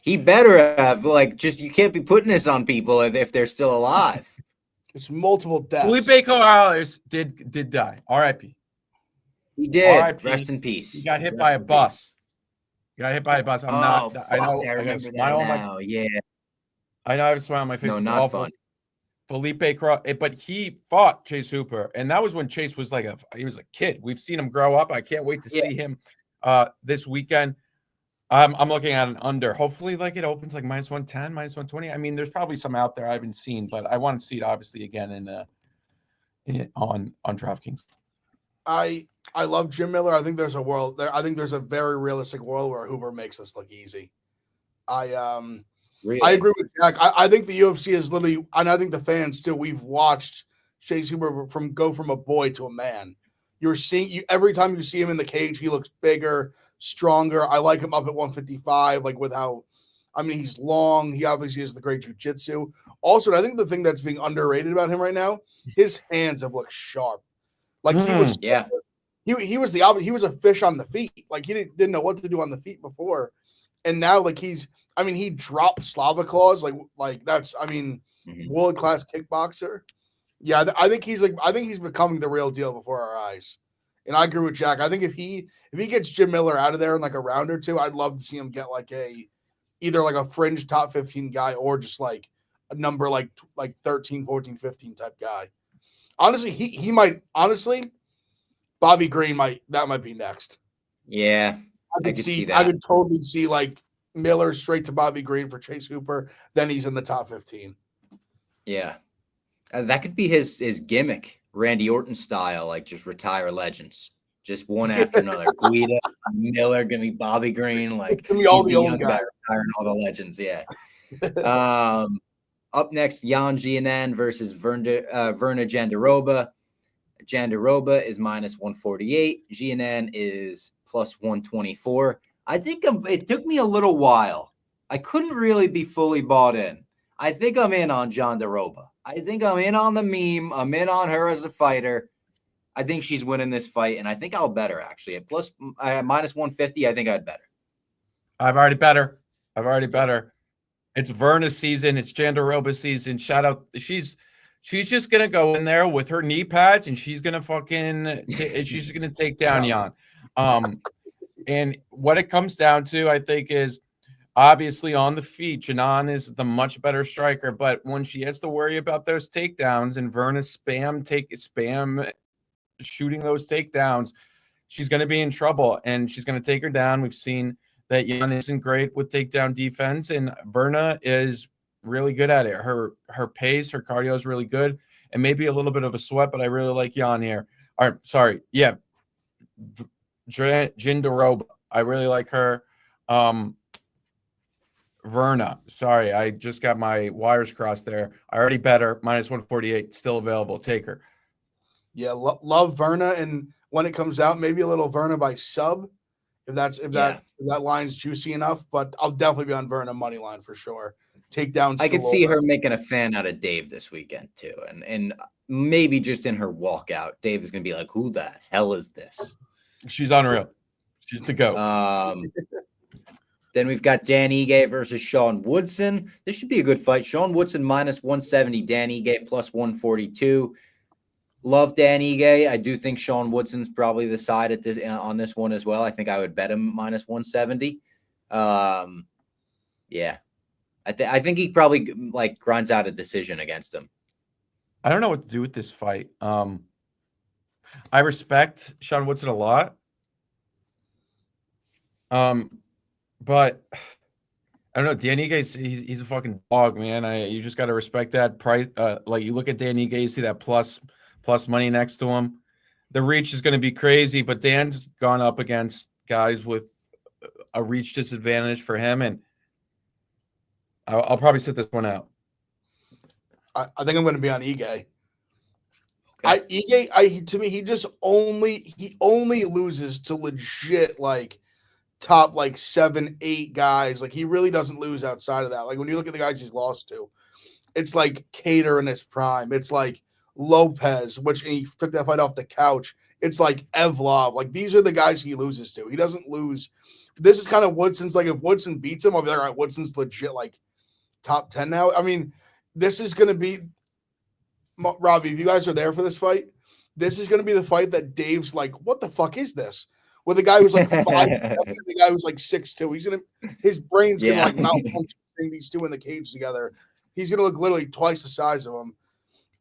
Speaker 1: He better have, you can't be putting this on people if they're still alive.
Speaker 3: It's multiple deaths.
Speaker 2: Felipe Colares did die. R.I.P.
Speaker 1: He did.
Speaker 2: R.I.P.
Speaker 1: Rest in peace.
Speaker 2: He got hit by a bus. I know.
Speaker 1: I remember that now. Yeah.
Speaker 2: I know I have a smile on my face.
Speaker 1: No,
Speaker 2: it's
Speaker 1: not
Speaker 2: awful.
Speaker 1: fun.
Speaker 2: Felipe Cross, but he fought Chase Hooper, and that was when Chase was he was a kid. We've seen him grow up. I can't wait to see him this weekend. I'm looking at an under. Hopefully, like it opens like -110, -120. I mean, there's probably some out there I haven't seen, but I want to see it obviously again on DraftKings.
Speaker 3: I love Jim Miller. I think there's a world there. I think there's a very realistic world where Hooper makes this look easy.
Speaker 1: Really?
Speaker 3: I agree with Jack. I think the UFC is literally, and I think the fans too. We've watched Chase Hooper go from a boy to a man. You're seeing every time you see him in the cage, he looks bigger, stronger. I like him up at 155, like with how, I mean, he's long. He obviously has the great jiu-jitsu. Also, I think the thing that's being underrated about him right now, his hands have looked sharp. Like he was, he was the opposite. He was a fish on the feet. Like he didn't know what to do on the feet before, and now like he dropped Slava claws. Like that's, world class kickboxer. Yeah, I think he's becoming the real deal before our eyes. And I agree with Jack. I think if he gets Jim Miller out of there in like a round or two, I'd love to see him get like either like a fringe top 15 guy or just like a number like 13, 14, 15 type guy. Honestly, he might Bobby Green might be next.
Speaker 1: Yeah. I could see that.
Speaker 3: I could totally see like Miller straight to Bobby Green for Chase Hooper. Then he's in the top 15.
Speaker 1: Yeah. That could be his gimmick, Randy Orton style, like just retire legends. Just one after another. Guida, Miller, give me Bobby Green. Like
Speaker 3: give me all the old guys.
Speaker 1: Retiring all the legends, yeah. Up next, Jan Jianan versus Virna Jandiroba. Jandiroba is -148. Jianan is +124. I think it took me a little while. I couldn't really be fully bought in. I think I'm in on Jandiroba. I think I'm in on the meme. I'm in on her as a fighter. I think she's winning this fight, and I think I'll bet her actually at -150. I think I'd bet her.
Speaker 2: I've already bet her. It's Virna's season. It's Jandiroba's season. Shout out. She's just gonna go in there with her knee pads, and she's gonna she's gonna take down Jan. And what it comes down to, I think, is obviously on the feet, Jianan is the much better striker. But when she has to worry about those takedowns and Virna spam shooting those takedowns, she's going to be in trouble, and she's going to take her down. We've seen that Jan isn't great with takedown defense, and Virna is really good at it. Her pace, her cardio is really good, and maybe a little bit of a sweat, but I really like Jan here. Jandiroba. I really like her. Virna. Sorry, I just got my wires crossed there. I already bet her. -148, still available. Take her.
Speaker 3: Yeah, love Virna, and when it comes out, maybe a little Virna by sub, if that line's juicy enough. But I'll definitely be on Virna money line for sure. Takedowns.
Speaker 1: I could see her making a fan out of Dave this weekend too, and maybe just in her walkout, Dave is gonna be like, "Who the hell is this?"
Speaker 2: She's unreal. She's the GOAT.
Speaker 1: Then we've got Dan Ige versus Sean Woodson. This should be a good fight. Sean Woodson -170, Dan Ige +142. Love Dan Ige. I do think Sean Woodson's probably the side on this one as well. I think I would bet him -170. Yeah. I think he probably like grinds out a decision against him.
Speaker 2: I don't know what to do with this fight. I respect Sean Woodson a lot. But I don't know. Dan Ige, he's a fucking dog, man. You just got to respect that price. Like you look at Dan Ige, you see that plus money next to him. The reach is going to be crazy, but Dan's gone up against guys with a reach disadvantage for him, and I'll probably sit this one out.
Speaker 3: I think I'm going to be on Ige. Okay. Ige, to me, he only loses to legit like top like 7, 8 guys. Like he really doesn't lose outside of that. Like when you look at the guys he's lost to, it's like Cater in his prime. It's like Lopez, which he took that fight off the couch. It's like Evloev. Like these are the guys he loses to. He doesn't lose. This is kind of Woodson's. Like if Woodson beats him, I'll be like, all right, Woodson's legit like top 10 now. I mean, this is going to be Robbie. If you guys are there for this fight, this is going to be the fight that Dave's like, what the fuck is this? With a guy who's like 5, the guy who's like 6'2". His brain's gonna like malfunction these two in the cage together. He's gonna look literally twice the size of him.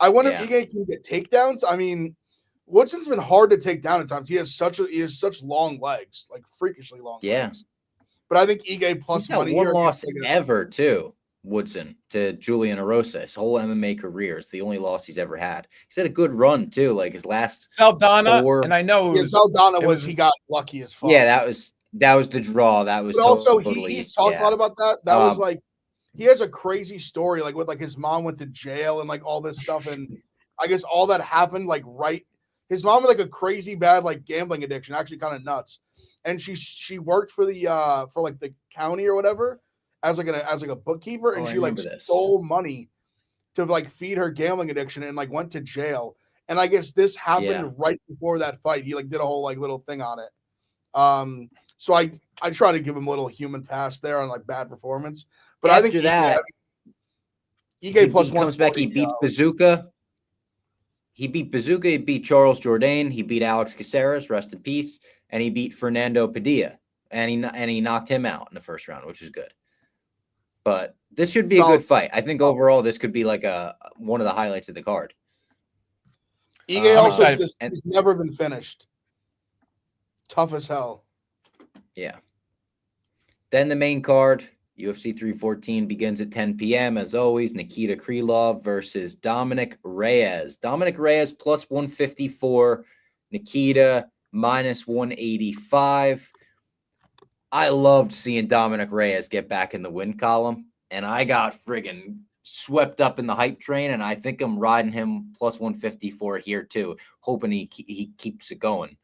Speaker 3: I wonder if Ige can get takedowns. I mean, Woodson's been hard to take down at times. He has such long legs, like freakishly long legs. But I think Ige plus
Speaker 1: He's got
Speaker 3: money
Speaker 1: one
Speaker 3: here
Speaker 1: loss
Speaker 3: gets, like,
Speaker 1: ever too. Woodson to Julian Erosa. His whole MMA career is the only loss he's ever had. He's had a good run too. Like his last
Speaker 2: Saldana,
Speaker 1: 4.
Speaker 2: and I know
Speaker 3: Saldana was he got lucky as fuck.
Speaker 1: Yeah, that was the draw. That was
Speaker 3: but also
Speaker 1: totally,
Speaker 3: he's talked a lot about that. That was like he has a crazy story, like with like his mom went to jail and like all this stuff, and I guess all that happened like right. His mom had like a crazy bad like gambling addiction, actually kind of nuts, and she worked for the for like the county or whatever as like a bookkeeper, and she like stole money to like feed her gambling addiction and like went to jail. And I guess this happened right before that fight. He like did a whole like little thing on it. So I try to give him a little human pass there on like bad performance. But
Speaker 1: after
Speaker 3: I think
Speaker 1: that,
Speaker 3: Ige plus
Speaker 1: he comes back. He beats Bazooka. He beat Bazooka. He beat Charles Jourdain. He beat Alex Caceres, rest in peace, and he beat Fernando Padilla, and he knocked him out in the first round, which is good. But this should be a good fight. I think overall this could be like one of the highlights of the card.
Speaker 3: Ige also he's never been finished. Tough as hell.
Speaker 1: Yeah. Then the main card, UFC 314, begins at 10 p.m. As always, Nikita Krylov versus Dominic Reyes. Dominic Reyes plus 154. Nikita minus 185. I loved seeing Dominic Reyes get back in the win column, and I got friggin' swept up in the hype train, and I think I'm riding him plus 154 here too, hoping he keeps it going.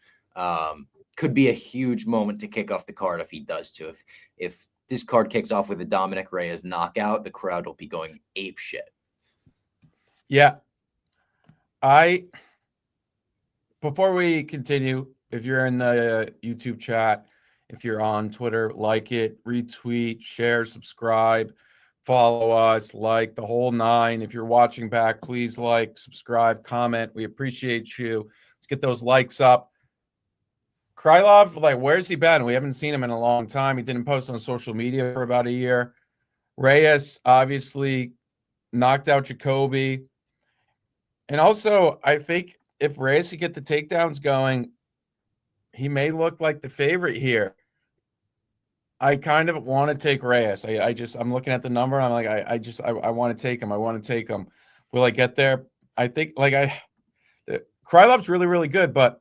Speaker 1: Could be a huge moment to kick off the card if he does too. If this card kicks off with a Dominic Reyes knockout, the crowd will be going ape shit.
Speaker 2: Yeah. Before we continue, if you're in the YouTube chat, if you're on Twitter, like it, retweet, share, subscribe, follow us, like the whole 9. If you're watching back, please like, subscribe, comment. We appreciate you. Let's get those likes up. Krylov, like, where's he been? We haven't seen him in a long time. He didn't post on social media for about a year. Reyes obviously knocked out Jacoby. And also, I think if Reyes could get the takedowns going, he may look like the favorite here. I kind of want to take Reyes. I'm looking at the number. And I'm like, I want to take him. I want to take him. Will I get there? I think Krylov's really, really good, but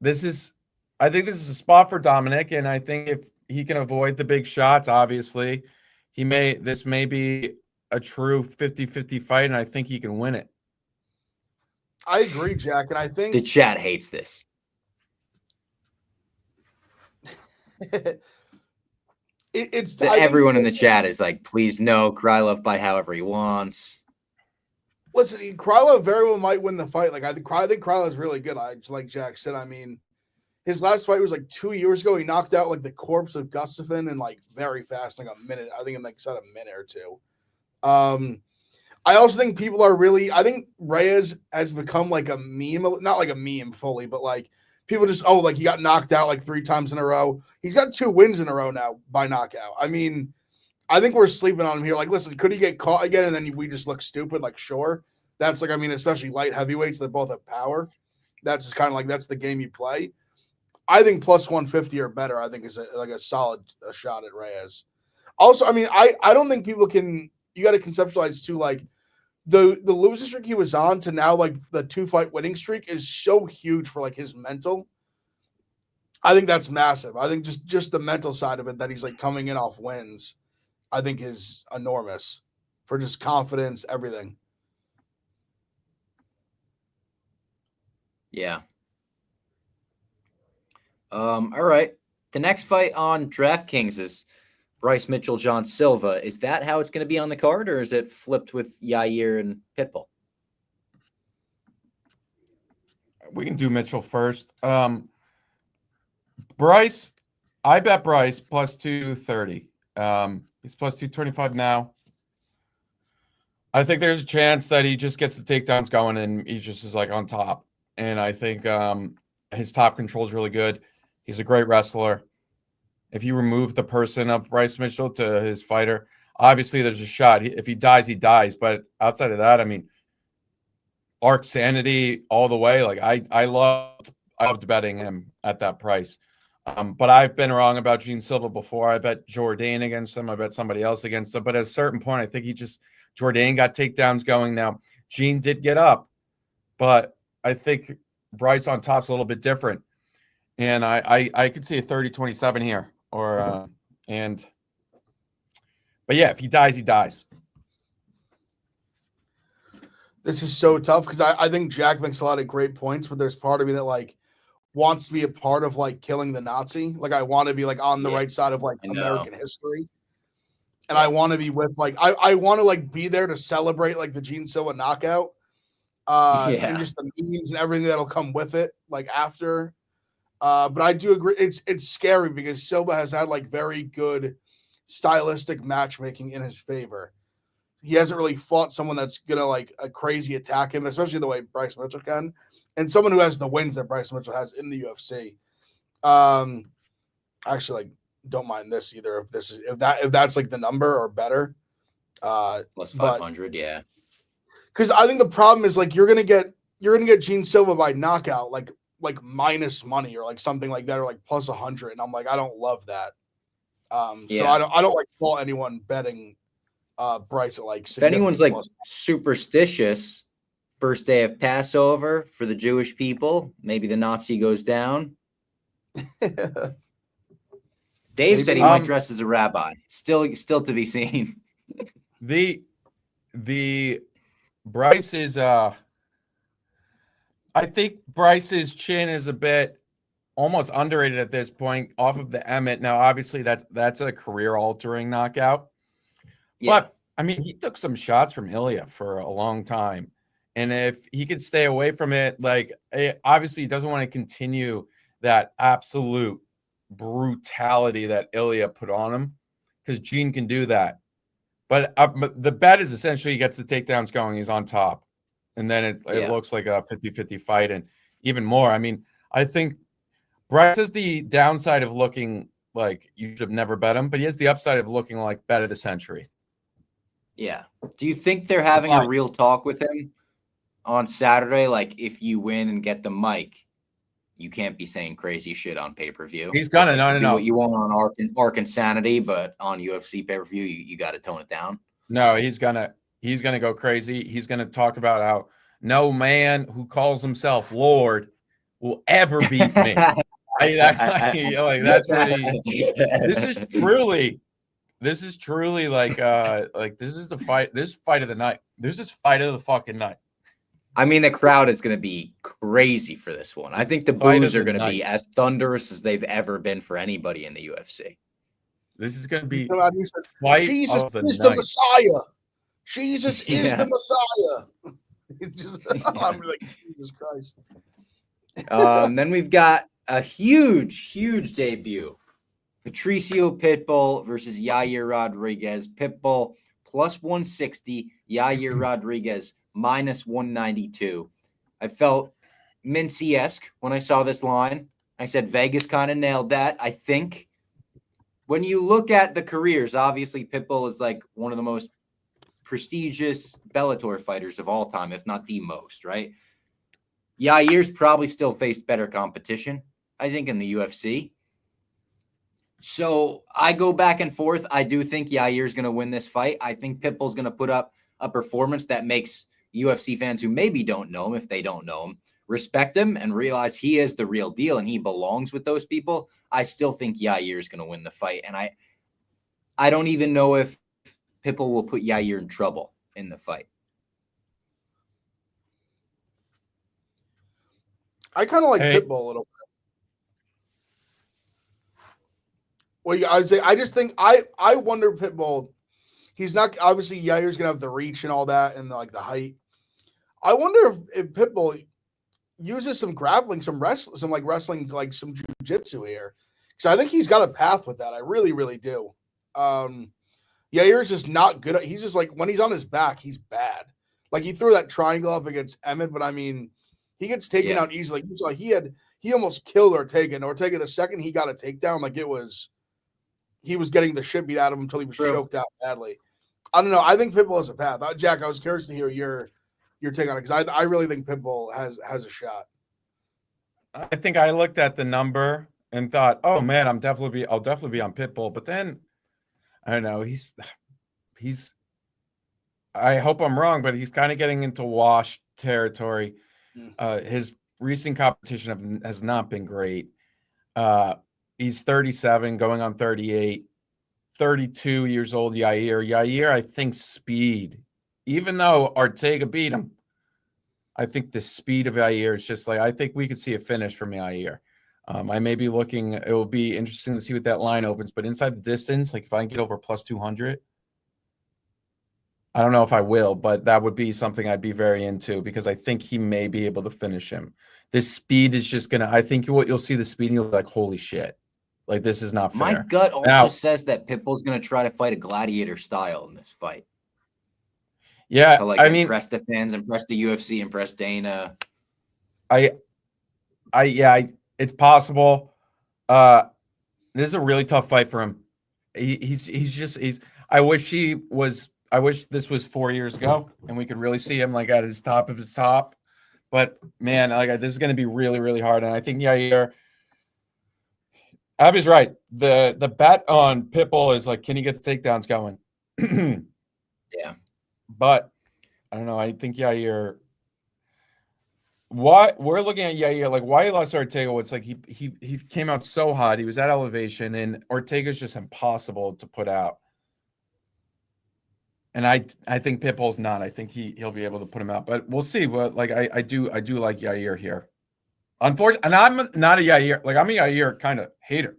Speaker 2: I think this is a spot for Dominic. And I think if he can avoid the big shots, obviously this may be a true 50-50 fight. And I think he can win it.
Speaker 3: I agree, Jack, and I think
Speaker 1: the chat hates this. Everyone in the chat is like, please no, Krylov fight however he wants.
Speaker 3: Listen, Krylov very well might win the fight. Like I think Krylov's really good. Like Jack said, I mean, his last fight was like 2 years ago. He knocked out like the corpse of Gustafsson in like very fast, like a minute. I think in like a minute or two. I also think people are really – I think Reyes has become like a meme – not like a meme fully, but like people just, like he got knocked out like 3 times in a row. He's got 2 wins in a row now by knockout. I mean, I think we're sleeping on him here. Like, listen, could he get caught again and then we just look stupid? Like, sure. That's like, I mean, especially light heavyweights that both have power. That's just kind of like that's the game you play. I think plus 150 or better, I think is a solid shot at Reyes. Also, I mean, I don't think people can – you got to conceptualize too, like the losing streak he was on to now, like the 2-fight winning streak is so huge for like his mental. I think that's massive. I think just the mental side of it that he's like coming in off wins, I think is enormous for just confidence, everything.
Speaker 1: Yeah. All right. The next fight on DraftKings is Bryce Mitchell, John Silva. Is that how it's going to be on the card, or is it flipped with Yair and Pitbull?
Speaker 2: We can do Mitchell first. Bryce, I bet Bryce plus 230. He's plus 225 now. I think there's a chance that he just gets the takedowns going and he just is like on top. And I think his top control is really good. He's a great wrestler. If you remove the person of Bryce Mitchell to his fighter, obviously there's a shot. If he dies, he dies. But outside of that, I mean, Arc Sanity all the way. Like I loved betting him at that price. But I've been wrong about Gene Silva before. I bet Jourdain against him. I bet somebody else against him. But at a certain point, I think Jourdain got takedowns going. Now, Gene did get up, but I think Bryce on top's a little bit different. And I could see a 30-27 here. But yeah, if he dies, he dies.
Speaker 3: This is so tough because I think Jack makes a lot of great points, but there's part of me that like wants to be a part of like killing the Nazi. Like I want to be like on the right side of like American history. And I want to be with like I want to like be there to celebrate like the Gene Silva knockout. And just the memes and everything that'll come with it, like after. But I do agree it's scary because Silva has had like very good stylistic matchmaking in his favor. He hasn't really fought someone that's gonna like a crazy attack him, especially the way Bryce Mitchell can, and someone who has the wins that Bryce Mitchell has in the UFC. Actually, like don't mind this either. If that's like the number or better,
Speaker 1: plus 500, yeah.
Speaker 3: Because I think the problem is like you're gonna get Gene Silva by knockout, like minus money or like something like that, or like plus 100, and I'm like I don't love that. So I don't like fault anyone betting Bryce at like.
Speaker 1: If anyone's like superstitious, first day of Passover for the Jewish people, maybe the Nazi goes down. Dave said he might dress as a rabbi. Still to be seen.
Speaker 2: The Bryce is I think Bryce's chin is a bit almost underrated at this point off of the Emmett. Now, obviously that's a career altering knockout. Yeah. But I mean, he took some shots from Ilya for a long time. And if he could stay away from it, like obviously he doesn't want to continue that absolute brutality that Ilya put on him because Gene can do that. But the bet is essentially he gets the takedowns going. He's on top. And then it looks like a 50-50 fight. And even more, I mean, I think Bryce has the downside of looking like you should have never bet him, but he has the upside of looking like bet of the century.
Speaker 1: Yeah. Do you think they're having a real talk with him on Saturday? Like, if you win and get the mic, you can't be saying crazy shit on pay-per-view.
Speaker 2: He's gonna
Speaker 1: do what you want on Ark Insanity, but on UFC pay-per-view, you got to tone it down.
Speaker 2: No, he's gonna go crazy. He's gonna talk about how no man who calls himself Lord will ever beat me. That's what he. This is truly like this is the fight. This fight of the night. This is fight of the fucking night.
Speaker 1: I mean, the crowd is going to be crazy for this one. I think the boos are going to be as thunderous as they've ever been for anybody in the UFC.
Speaker 2: This is going to be
Speaker 3: Jesus is the Messiah. Jesus is the Messiah. I'm like, Jesus Christ.
Speaker 1: Then we've got a huge debut. Patricio Pitbull versus Yair Rodriguez. Pitbull plus 160. Yair Rodriguez minus 192. I felt Mincy-esque when I saw this line. I said Vegas kind of nailed that, I think. When you look at the careers, obviously Pitbull is like one of the most prestigious Bellator fighters of all time, if not the most, right? Yair's probably still faced better competition, I think, in the UFC. So I go back and forth. I do think Yair's going to win this fight. I think Pitbull's going to put up a performance that makes UFC fans who maybe don't know him, if they don't know him, respect him and realize he is the real deal and he belongs with those people. I still think Yair's going to win the fight. And I don't even know if Pitbull will put Yair in trouble in the fight.
Speaker 3: I kind of like Pitbull a little bit. Well, I would say I just think I wonder Pitbull. He's not obviously Yair's gonna have the reach and all that and like the height. I wonder if Pitbull uses some grappling, some wrestling, like some jiu-jitsu here. Because I think he's got a path with that. I really, really do. Yair's just not good at. He's just like when he's on his back, he's bad. Like he threw that triangle up against Emmett, but I mean, he gets taken out easily. You saw he almost killed Ortega. Ortega the second he got a takedown, like he was getting the shit beat out of him until he was choked out badly. I don't know. I think Pitbull has a path. Jack, I was curious to hear your take on it because I really think Pitbull has a shot.
Speaker 2: I think I looked at the number and thought, oh man, I'll definitely be on Pitbull. But then I don't know, he's I hope I'm wrong, but he's kind of getting into wash territory. His recent competition has not been great. He's 37, going on 38, 32 years old. Yair, I think speed, even though Ortega beat him, I think the speed of Yair is just like, I think we could see a finish from Yair. I may be looking, it will be interesting to see what that line opens, but inside the distance, like if I can get over plus 200, I don't know if I will, but that would be something I'd be very into because I think he may be able to finish him. This speed is just going to, I think what you'll see the speed and you'll be like, holy shit. Like, this is not fair.
Speaker 1: My gut also says that Pitbull's going to try to fight a gladiator style in this fight.
Speaker 2: Yeah.
Speaker 1: To like impress the fans, impress the UFC, impress Dana.
Speaker 2: It's possible. This is a really tough fight for him. I wish this was 4 years ago and we could really see him like at his top of his top. But man, like this is going to be really, really hard. And I think Yair, Abby's right. The bet on Pitbull is like, can he get the takedowns going?
Speaker 1: Yeah.
Speaker 2: But I don't know. I think Yair. Why we're looking at Yair, like why he lost Ortega was like he came out so hot. He was at elevation, and Ortega's just impossible to put out. And I think Pitbull's not. I think he'll be able to put him out, but we'll see. But like I do like Yair here. Unfortunately, and I'm not a Yair. Like I'm a Yair kind of hater.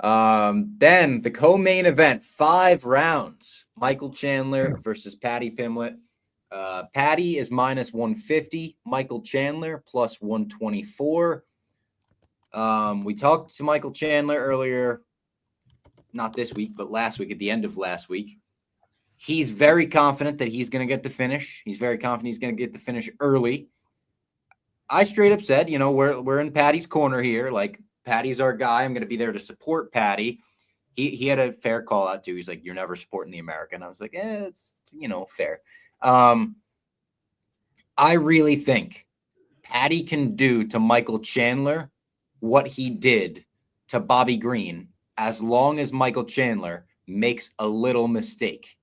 Speaker 1: Then the co-main event, 5 rounds. Michael Chandler versus Paddy Pimblett. Paddy is minus 150. Michael Chandler plus 124. We talked to Michael Chandler earlier. Not this week, but last week, at the end of last week. He's very confident that he's going to get the finish. He's very confident he's going to get the finish early. I straight up said, you know, we're in Paddy's corner here. Like, Paddy's our guy. I'm going to be there to support Paddy. He had a fair call out too. He's like, you're never supporting the American. I was like, it's, you know, fair. I really think Paddy can do to Michael Chandler what he did to Bobby Green, as long as Michael Chandler makes a little mistake.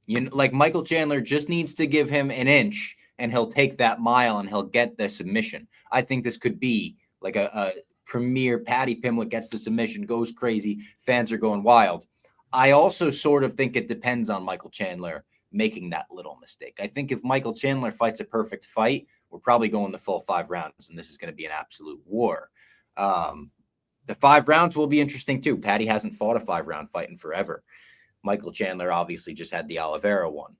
Speaker 1: You know, like Michael Chandler just needs to give him an inch and he'll take that mile and he'll get the submission. I think this could be like a premier. Paddy Pimblett gets the submission, goes crazy. Fans are going wild. I also sort of think it depends on Michael Chandler making that little mistake. I think if Michael Chandler fights a perfect fight, we're probably going the full 5 rounds, and this is going to be an absolute war. The 5 rounds will be interesting too. Paddy hasn't fought a 5-round fight in forever. Michael Chandler obviously just had the Oliveira one.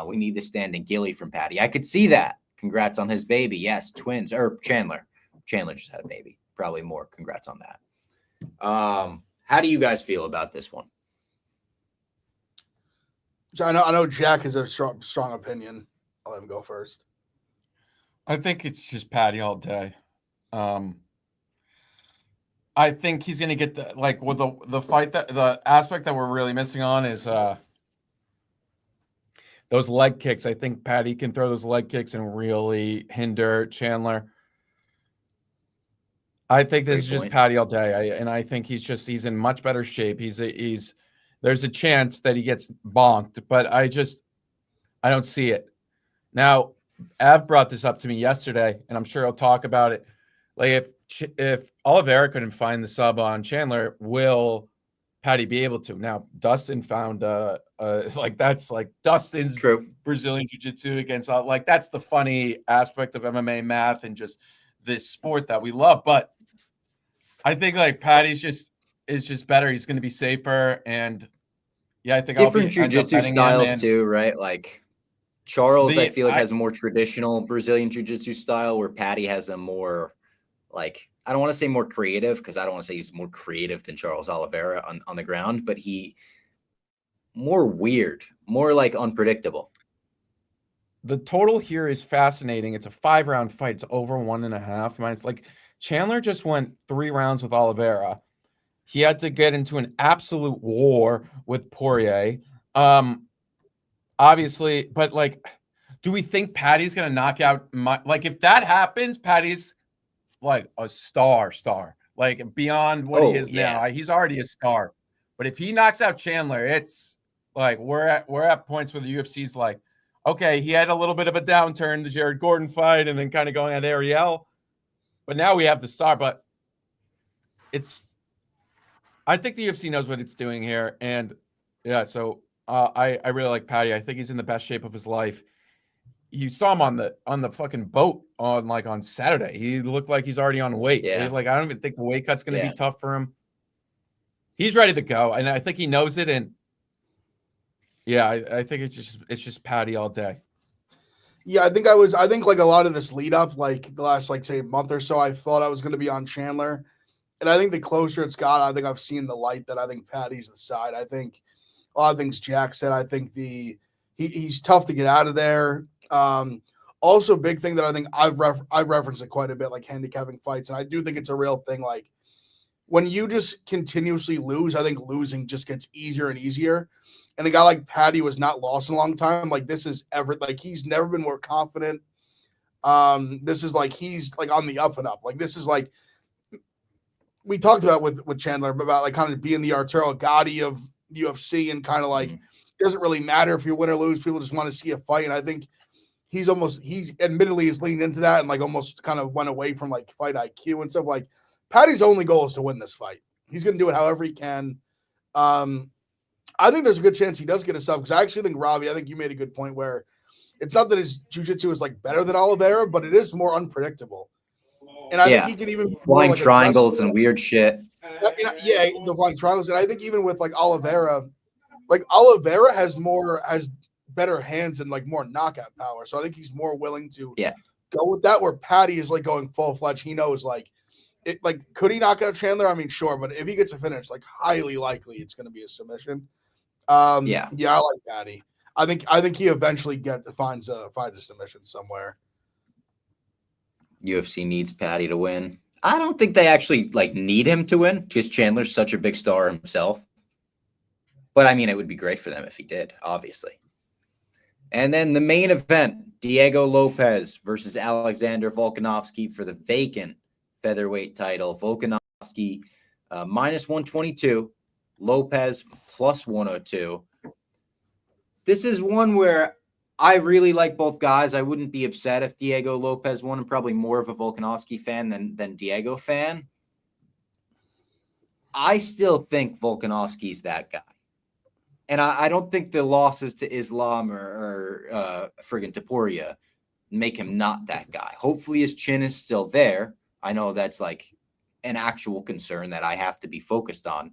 Speaker 1: We need the standing Gilly from Paddy. I could see that. Congrats on his baby. Yes, twins. Or Chandler. Chandler just had a baby. Probably more. Congrats on that. How do you guys feel about this one?
Speaker 3: I know Jack has a strong opinion. I'll let him go first.
Speaker 2: I think it's just Paddy all day. I think he's going to get the fight that the aspect that we're really missing on is those leg kicks. I think Paddy can throw those leg kicks and really hinder Chandler. I think this is just Paddy all day. I think he's in much better shape. There's a chance that he gets bonked, but I don't see it. Now, Av brought this up to me yesterday, and I'm sure he'll talk about it. Like if Oliveira couldn't find the sub on Chandler, will Paddy be able to? Now, Dustin found that's like Dustin's
Speaker 1: True.
Speaker 2: Brazilian Jiu-Jitsu against like that's the funny aspect of MMA math and just this sport that we love. But I think like Paddy's is just better. He's going to be safer, and yeah, I think
Speaker 1: different jiu-jitsu styles too, right? Like Charles, I feel like has a more traditional Brazilian jiu-jitsu style, where Paddy has a more like, I don't want to say more creative, because I don't want to say he's more creative than Charles Oliveira on the ground, but he more weird, more like unpredictable.
Speaker 2: The total here is fascinating. It's a 5-round fight. It's over 1.5. It's like Chandler just went 3 rounds with Oliveira. He had to get into an absolute war with Poirier. Obviously, but like, do we think Paddy's going to knock out like if that happens, Paddy's like a star, like beyond what he is now. He's already a star. But if he knocks out Chandler, it's like we're at points where the UFC's like, okay, he had a little bit of a downturn, the Jared Gordon fight, and then kind of going at Ariel. But now we have the star. But I think the UFC knows what it's doing here. And yeah, so I really like Paddy. I think he's in the best shape of his life. You saw him on the fucking boat on Saturday. He looked like he's already on weight.
Speaker 1: Yeah.
Speaker 2: Like, I don't even think the weight cut's going to be tough for him. He's ready to go, and I think he knows it. And yeah, I think it's just Paddy all day.
Speaker 3: Yeah, I think like a lot of this lead up, like the last, like, say, month or so, I thought I was going to be on Chandler. And I think the closer it's got, I think I've seen the light that I think Paddy's the side. I think a lot of things Jack said. I think he's tough to get out of there. Also, big thing that I think I've referenced it quite a bit, like handicapping fights. And I do think it's a real thing. Like, when you just continuously lose, I think losing just gets easier and easier. And a guy like Paddy was not lost in a long time. Like, this is he's never been more confident. This is like, he's like on the up and up. Like, this is like, we talked about with Chandler about like kind of being the Arturo Gatti of UFC and kind of like, doesn't really matter if you win or lose. People just want to see a fight. And I think he's admittedly is leaned into that and like almost kind of went away from like fight IQ and stuff. Like, Paddy's only goal is to win this fight. He's going to do it however he can. I think there's a good chance he does get a sub because I actually think, Robbie, I think you made a good point where it's not that his jiu-jitsu is like better than Oliveira, but it is more unpredictable. And I think he can even
Speaker 1: flying like triangles and weird shit.
Speaker 3: Yeah, the flying triangles. And I think even with like Oliveira has better hands and like more knockout power. So I think he's more willing to go with that, where Paddy is like going full-fledged. He knows like it, like, could he knock out Chandler? I mean, sure, but if he gets a finish, like highly likely it's going to be a submission. I like Paddy. I think he eventually finds a submission somewhere.
Speaker 1: UFC needs Paddy to win. I don't think they actually like need him to win because Chandler's such a big star himself. But I mean, it would be great for them if he did, obviously. And then the main event, Diego Lopez versus Alexander Volkanovski for the vacant featherweight title. Volkanovski minus 122, Lopez plus 102. This is one where I really like both guys. I wouldn't be upset if Diego Lopez won. I'm probably more of a Volkanovski fan than Diego fan. I still think Volkanovski's that guy. And I don't think the losses to Islam or friggin' Topuria make him not that guy. Hopefully his chin is still there. I know that's like an actual concern that I have to be focused on.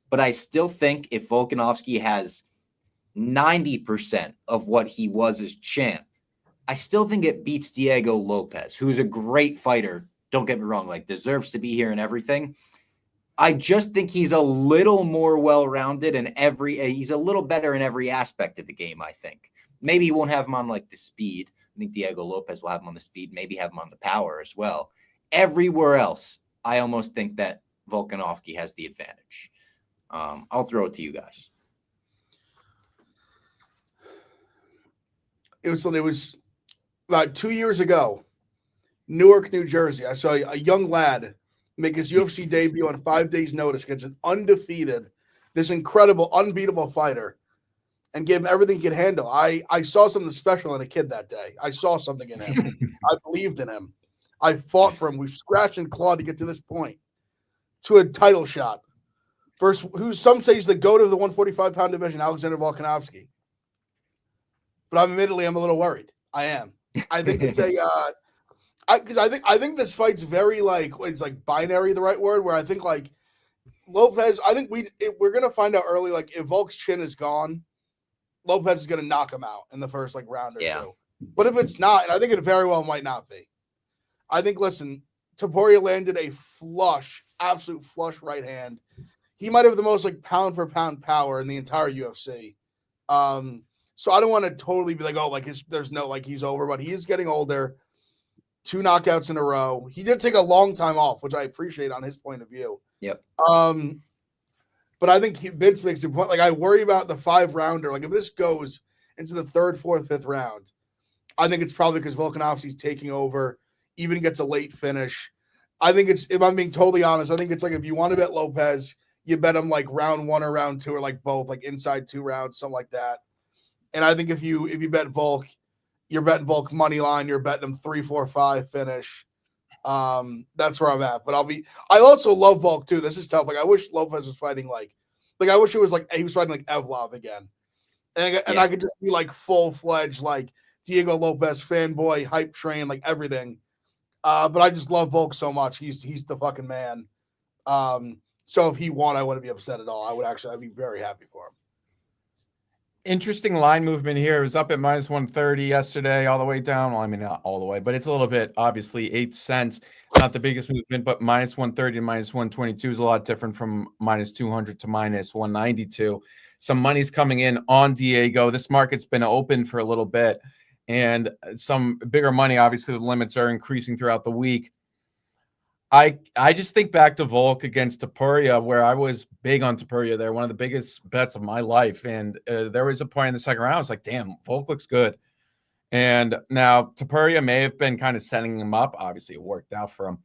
Speaker 1: But I still think if Volkanovski has 90% of what he was as champ, I still think it beats Diego Lopez, who's a great fighter. Don't get me wrong, like deserves to be here and everything. I just think he's a little more well-rounded and he's a little better in every aspect of the game, I think. Maybe he won't have him on like the speed. I think Diego Lopez will have him on the speed, maybe have him on the power as well. Everywhere else, I almost think that Volkanovski has the advantage. I'll throw it to you guys.
Speaker 3: It was about 2 years ago, Newark, New Jersey. I saw a young lad make his UFC debut on 5 days' notice against an undefeated, this incredible, unbeatable fighter, and gave him everything he could handle. I saw something special in a kid that day. I saw something in him. I believed in him. I fought for him. We scratched and clawed to get to this point, to a title shot. First, who some say is the GOAT of the 145-pound division, Alexander Volkanovski. But admittedly, I'm a little worried. I am. I think it's because I think this fight's very like, it's like binary, the right word, where I think like Lopez, I think we're gonna find out early, like if Volk's chin is gone, Lopez is gonna knock him out in the first like round or two. But if it's not, and I think it very well might not be. I think, listen, Topuria landed a absolute flush right hand. He might have the most like pound for pound power in the entire UFC. So I don't want to totally be like, oh, like there's no, like he's over, but he is getting older. 2 knockouts in a row. He did take a long time off, which I appreciate on his point of view.
Speaker 1: Yep.
Speaker 3: But I think Vince makes a point. Like, I worry about the 5-rounder. Like, if this goes into the 3rd, 4th, 5th round, I think it's probably because Volkanovski's taking over, even gets a late finish. I think it's, if I'm being totally honest, I think it's like if you want to bet Lopez, you bet him like round 1 or round 2 or like both, like inside 2 rounds, something like that. And I think if you bet Volk, you're betting Volk money line, you're betting him 3-4-5 finish. That's where I'm at. But I also love Volk too. This is tough. Like I wish Lopez was fighting like I wish it was like he was fighting like Evloev again. And I could just be like full-fledged like Diego Lopez fanboy, hype train, like everything. But I just love Volk so much. He's the fucking man. So if he won, I wouldn't be upset at all. I'd be very happy for him.
Speaker 2: Interesting line movement here. It was up at -130 yesterday, all the way down. Well, I mean, not all the way, but it's a little bit, obviously, 8 cents. Not the biggest movement, but -130 to -122 is a lot different from -200 to -192. Some money's coming in on Diego. This market's been open for a little bit, and some bigger money. Obviously, the limits are increasing throughout the week. I just think back to Volk against Topuria, where I was big on Topuria there, one of the biggest bets of my life. And there was a point in the second round, I was like, damn, Volk looks good. And now Topuria may have been kind of setting him up. Obviously, it worked out for him.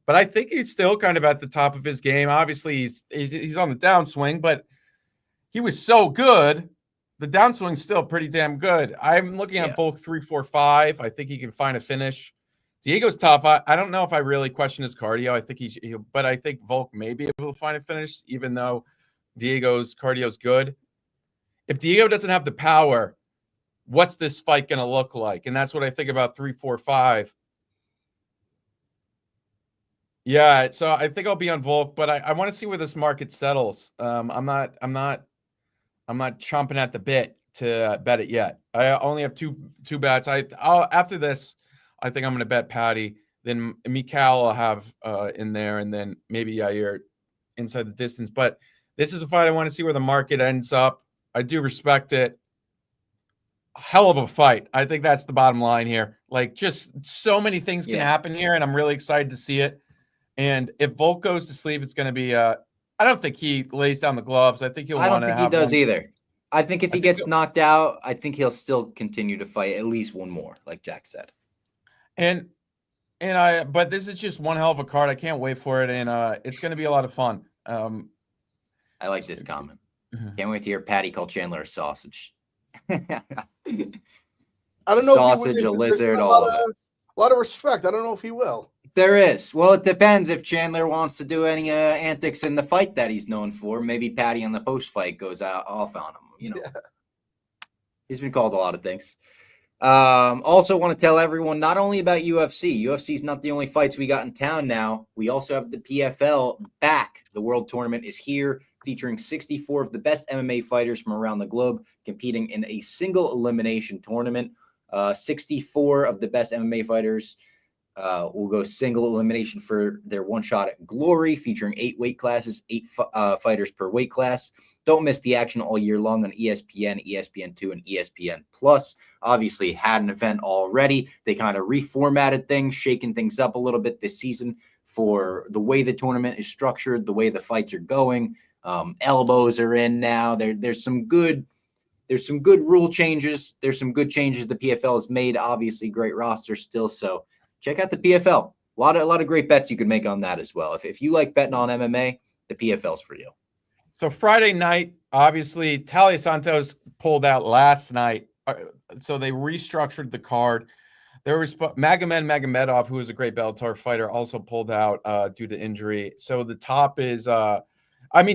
Speaker 2: But I think he's still kind of at the top of his game. Obviously, he's on the downswing, but he was so good. The downswing's still pretty damn good. I'm looking at Volk 3-4-5. I think he can find a finish. Diego's tough. I don't know if I really question his cardio. I think but I think Volk may be able to find a finish, even though Diego's cardio is good. If Diego doesn't have the power, what's this fight going to look like? And that's what I think about 3-4-5. Yeah, so I think I'll be on Volk, but I want to see where this market settles. I'm not chomping at the bit to bet it yet. I only have two bets. After this, I think I'm going to bet Paddy. Then Mikal I'll have in there, and then maybe Yair inside the distance. But this is a fight I want to see where the market ends up. I do respect it. Hell of a fight. I think that's the bottom line here. Like, just so many things can happen here, and I'm really excited to see it. And if Volk goes to sleep, it's going to be I don't think he lays down the gloves. I think he'll want to have
Speaker 1: I don't think he does either. I think if he gets knocked out, I think he'll still continue to fight at least one more, like Jack said.
Speaker 2: But this is just one hell of a card. I can't wait for it, and it's going to be a lot of fun.
Speaker 1: I like this comment. Can't wait to hear Paddy call Chandler a sausage.
Speaker 3: I don't know.
Speaker 1: Sausage, a lizard, all of it.
Speaker 3: A lot of respect. I don't know if he will.
Speaker 1: There is. Well, it depends if Chandler wants to do any antics in the fight that he's known for. Maybe Paddy on the post fight goes off on him. You know, he's been called a lot of things. Also want to tell everyone not only about UFC. UFC is not the only fights we got in town now. We also have the PFL back. The World Tournament is here, featuring 64 of the best MMA fighters from around the globe competing in a single elimination tournament. 64 of the best MMA fighters will go single elimination for their one shot at glory, featuring 8 weight classes, 8 fighters per weight class. Don't miss the action all year long on ESPN, ESPN2, and ESPN Plus. Obviously, had an event already. They kind of reformatted things, shaking things up a little bit this season for the way the tournament is structured, the way the fights are going. Elbows are in now. There's some good rule changes. There's some good changes the PFL has made. Obviously, great roster still. So check out the PFL. A lot of great bets you could make on that as well. If you like betting on MMA, the PFL's for you.
Speaker 2: So Friday night, obviously, Talia Santos pulled out last night. So they restructured the card. There was Magomedov, who was a great Bellator fighter, also pulled out due to injury. So the top is,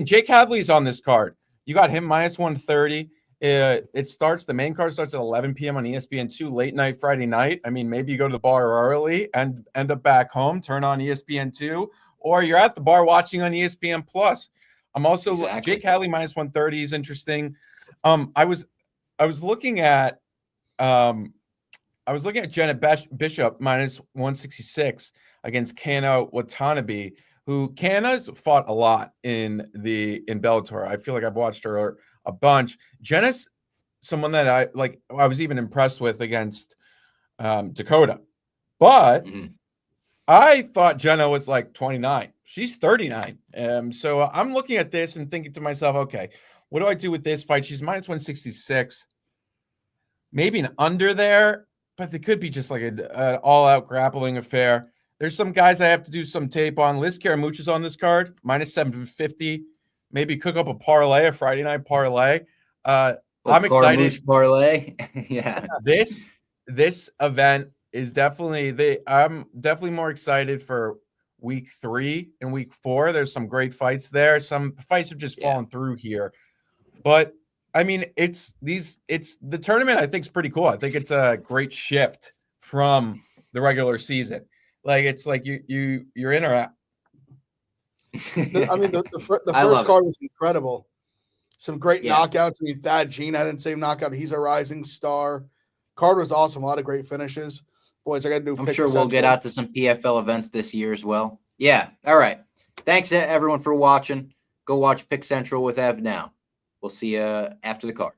Speaker 2: Jake Hadley's on this card. You got him -130. The main card starts at 11 p.m. on ESPN2 late night Friday night. I mean, maybe you go to the bar early and end up back home, turn on ESPN2, or you're at the bar watching on ESPN Plus. I'm also Jake Hadley -130 is interesting. I was looking at Jenna Bishop -166 against Kana Watanabe, who Kana's fought a lot in Bellator. I feel like I've watched her a bunch. Jenna's someone that I was even impressed with against Dakota. But I thought Jenna was like 29. She's 39. So I'm looking at this and thinking to myself, okay, what do I do with this fight? She's -166. Maybe an under there, but it could be just like an all-out grappling affair. There's some guys I have to do some tape on. Liz Caramucci's on this card, minus 750. Maybe cook up a parlay, a Friday night parlay. I'm excited.
Speaker 1: Parlay. Yeah.
Speaker 2: This event is definitely I'm definitely more excited for week 3 and week 4. There's some great fights there. Some fights have just fallen through here. But I mean, it's the tournament I think is pretty cool. I think it's a great shift from the regular season. Like it's like you're in or out.
Speaker 3: I mean, the first card was incredible. Some great knockouts. I mean, Thad Gene had the same knockout. He's a rising star. Card was awesome. A lot of great finishes. Boys, I got to do.
Speaker 1: I'm sure we'll get out to some PFL events this year as well. Yeah. All right. Thanks everyone for watching. Go watch Pick Central with Ev now. We'll see you after the card.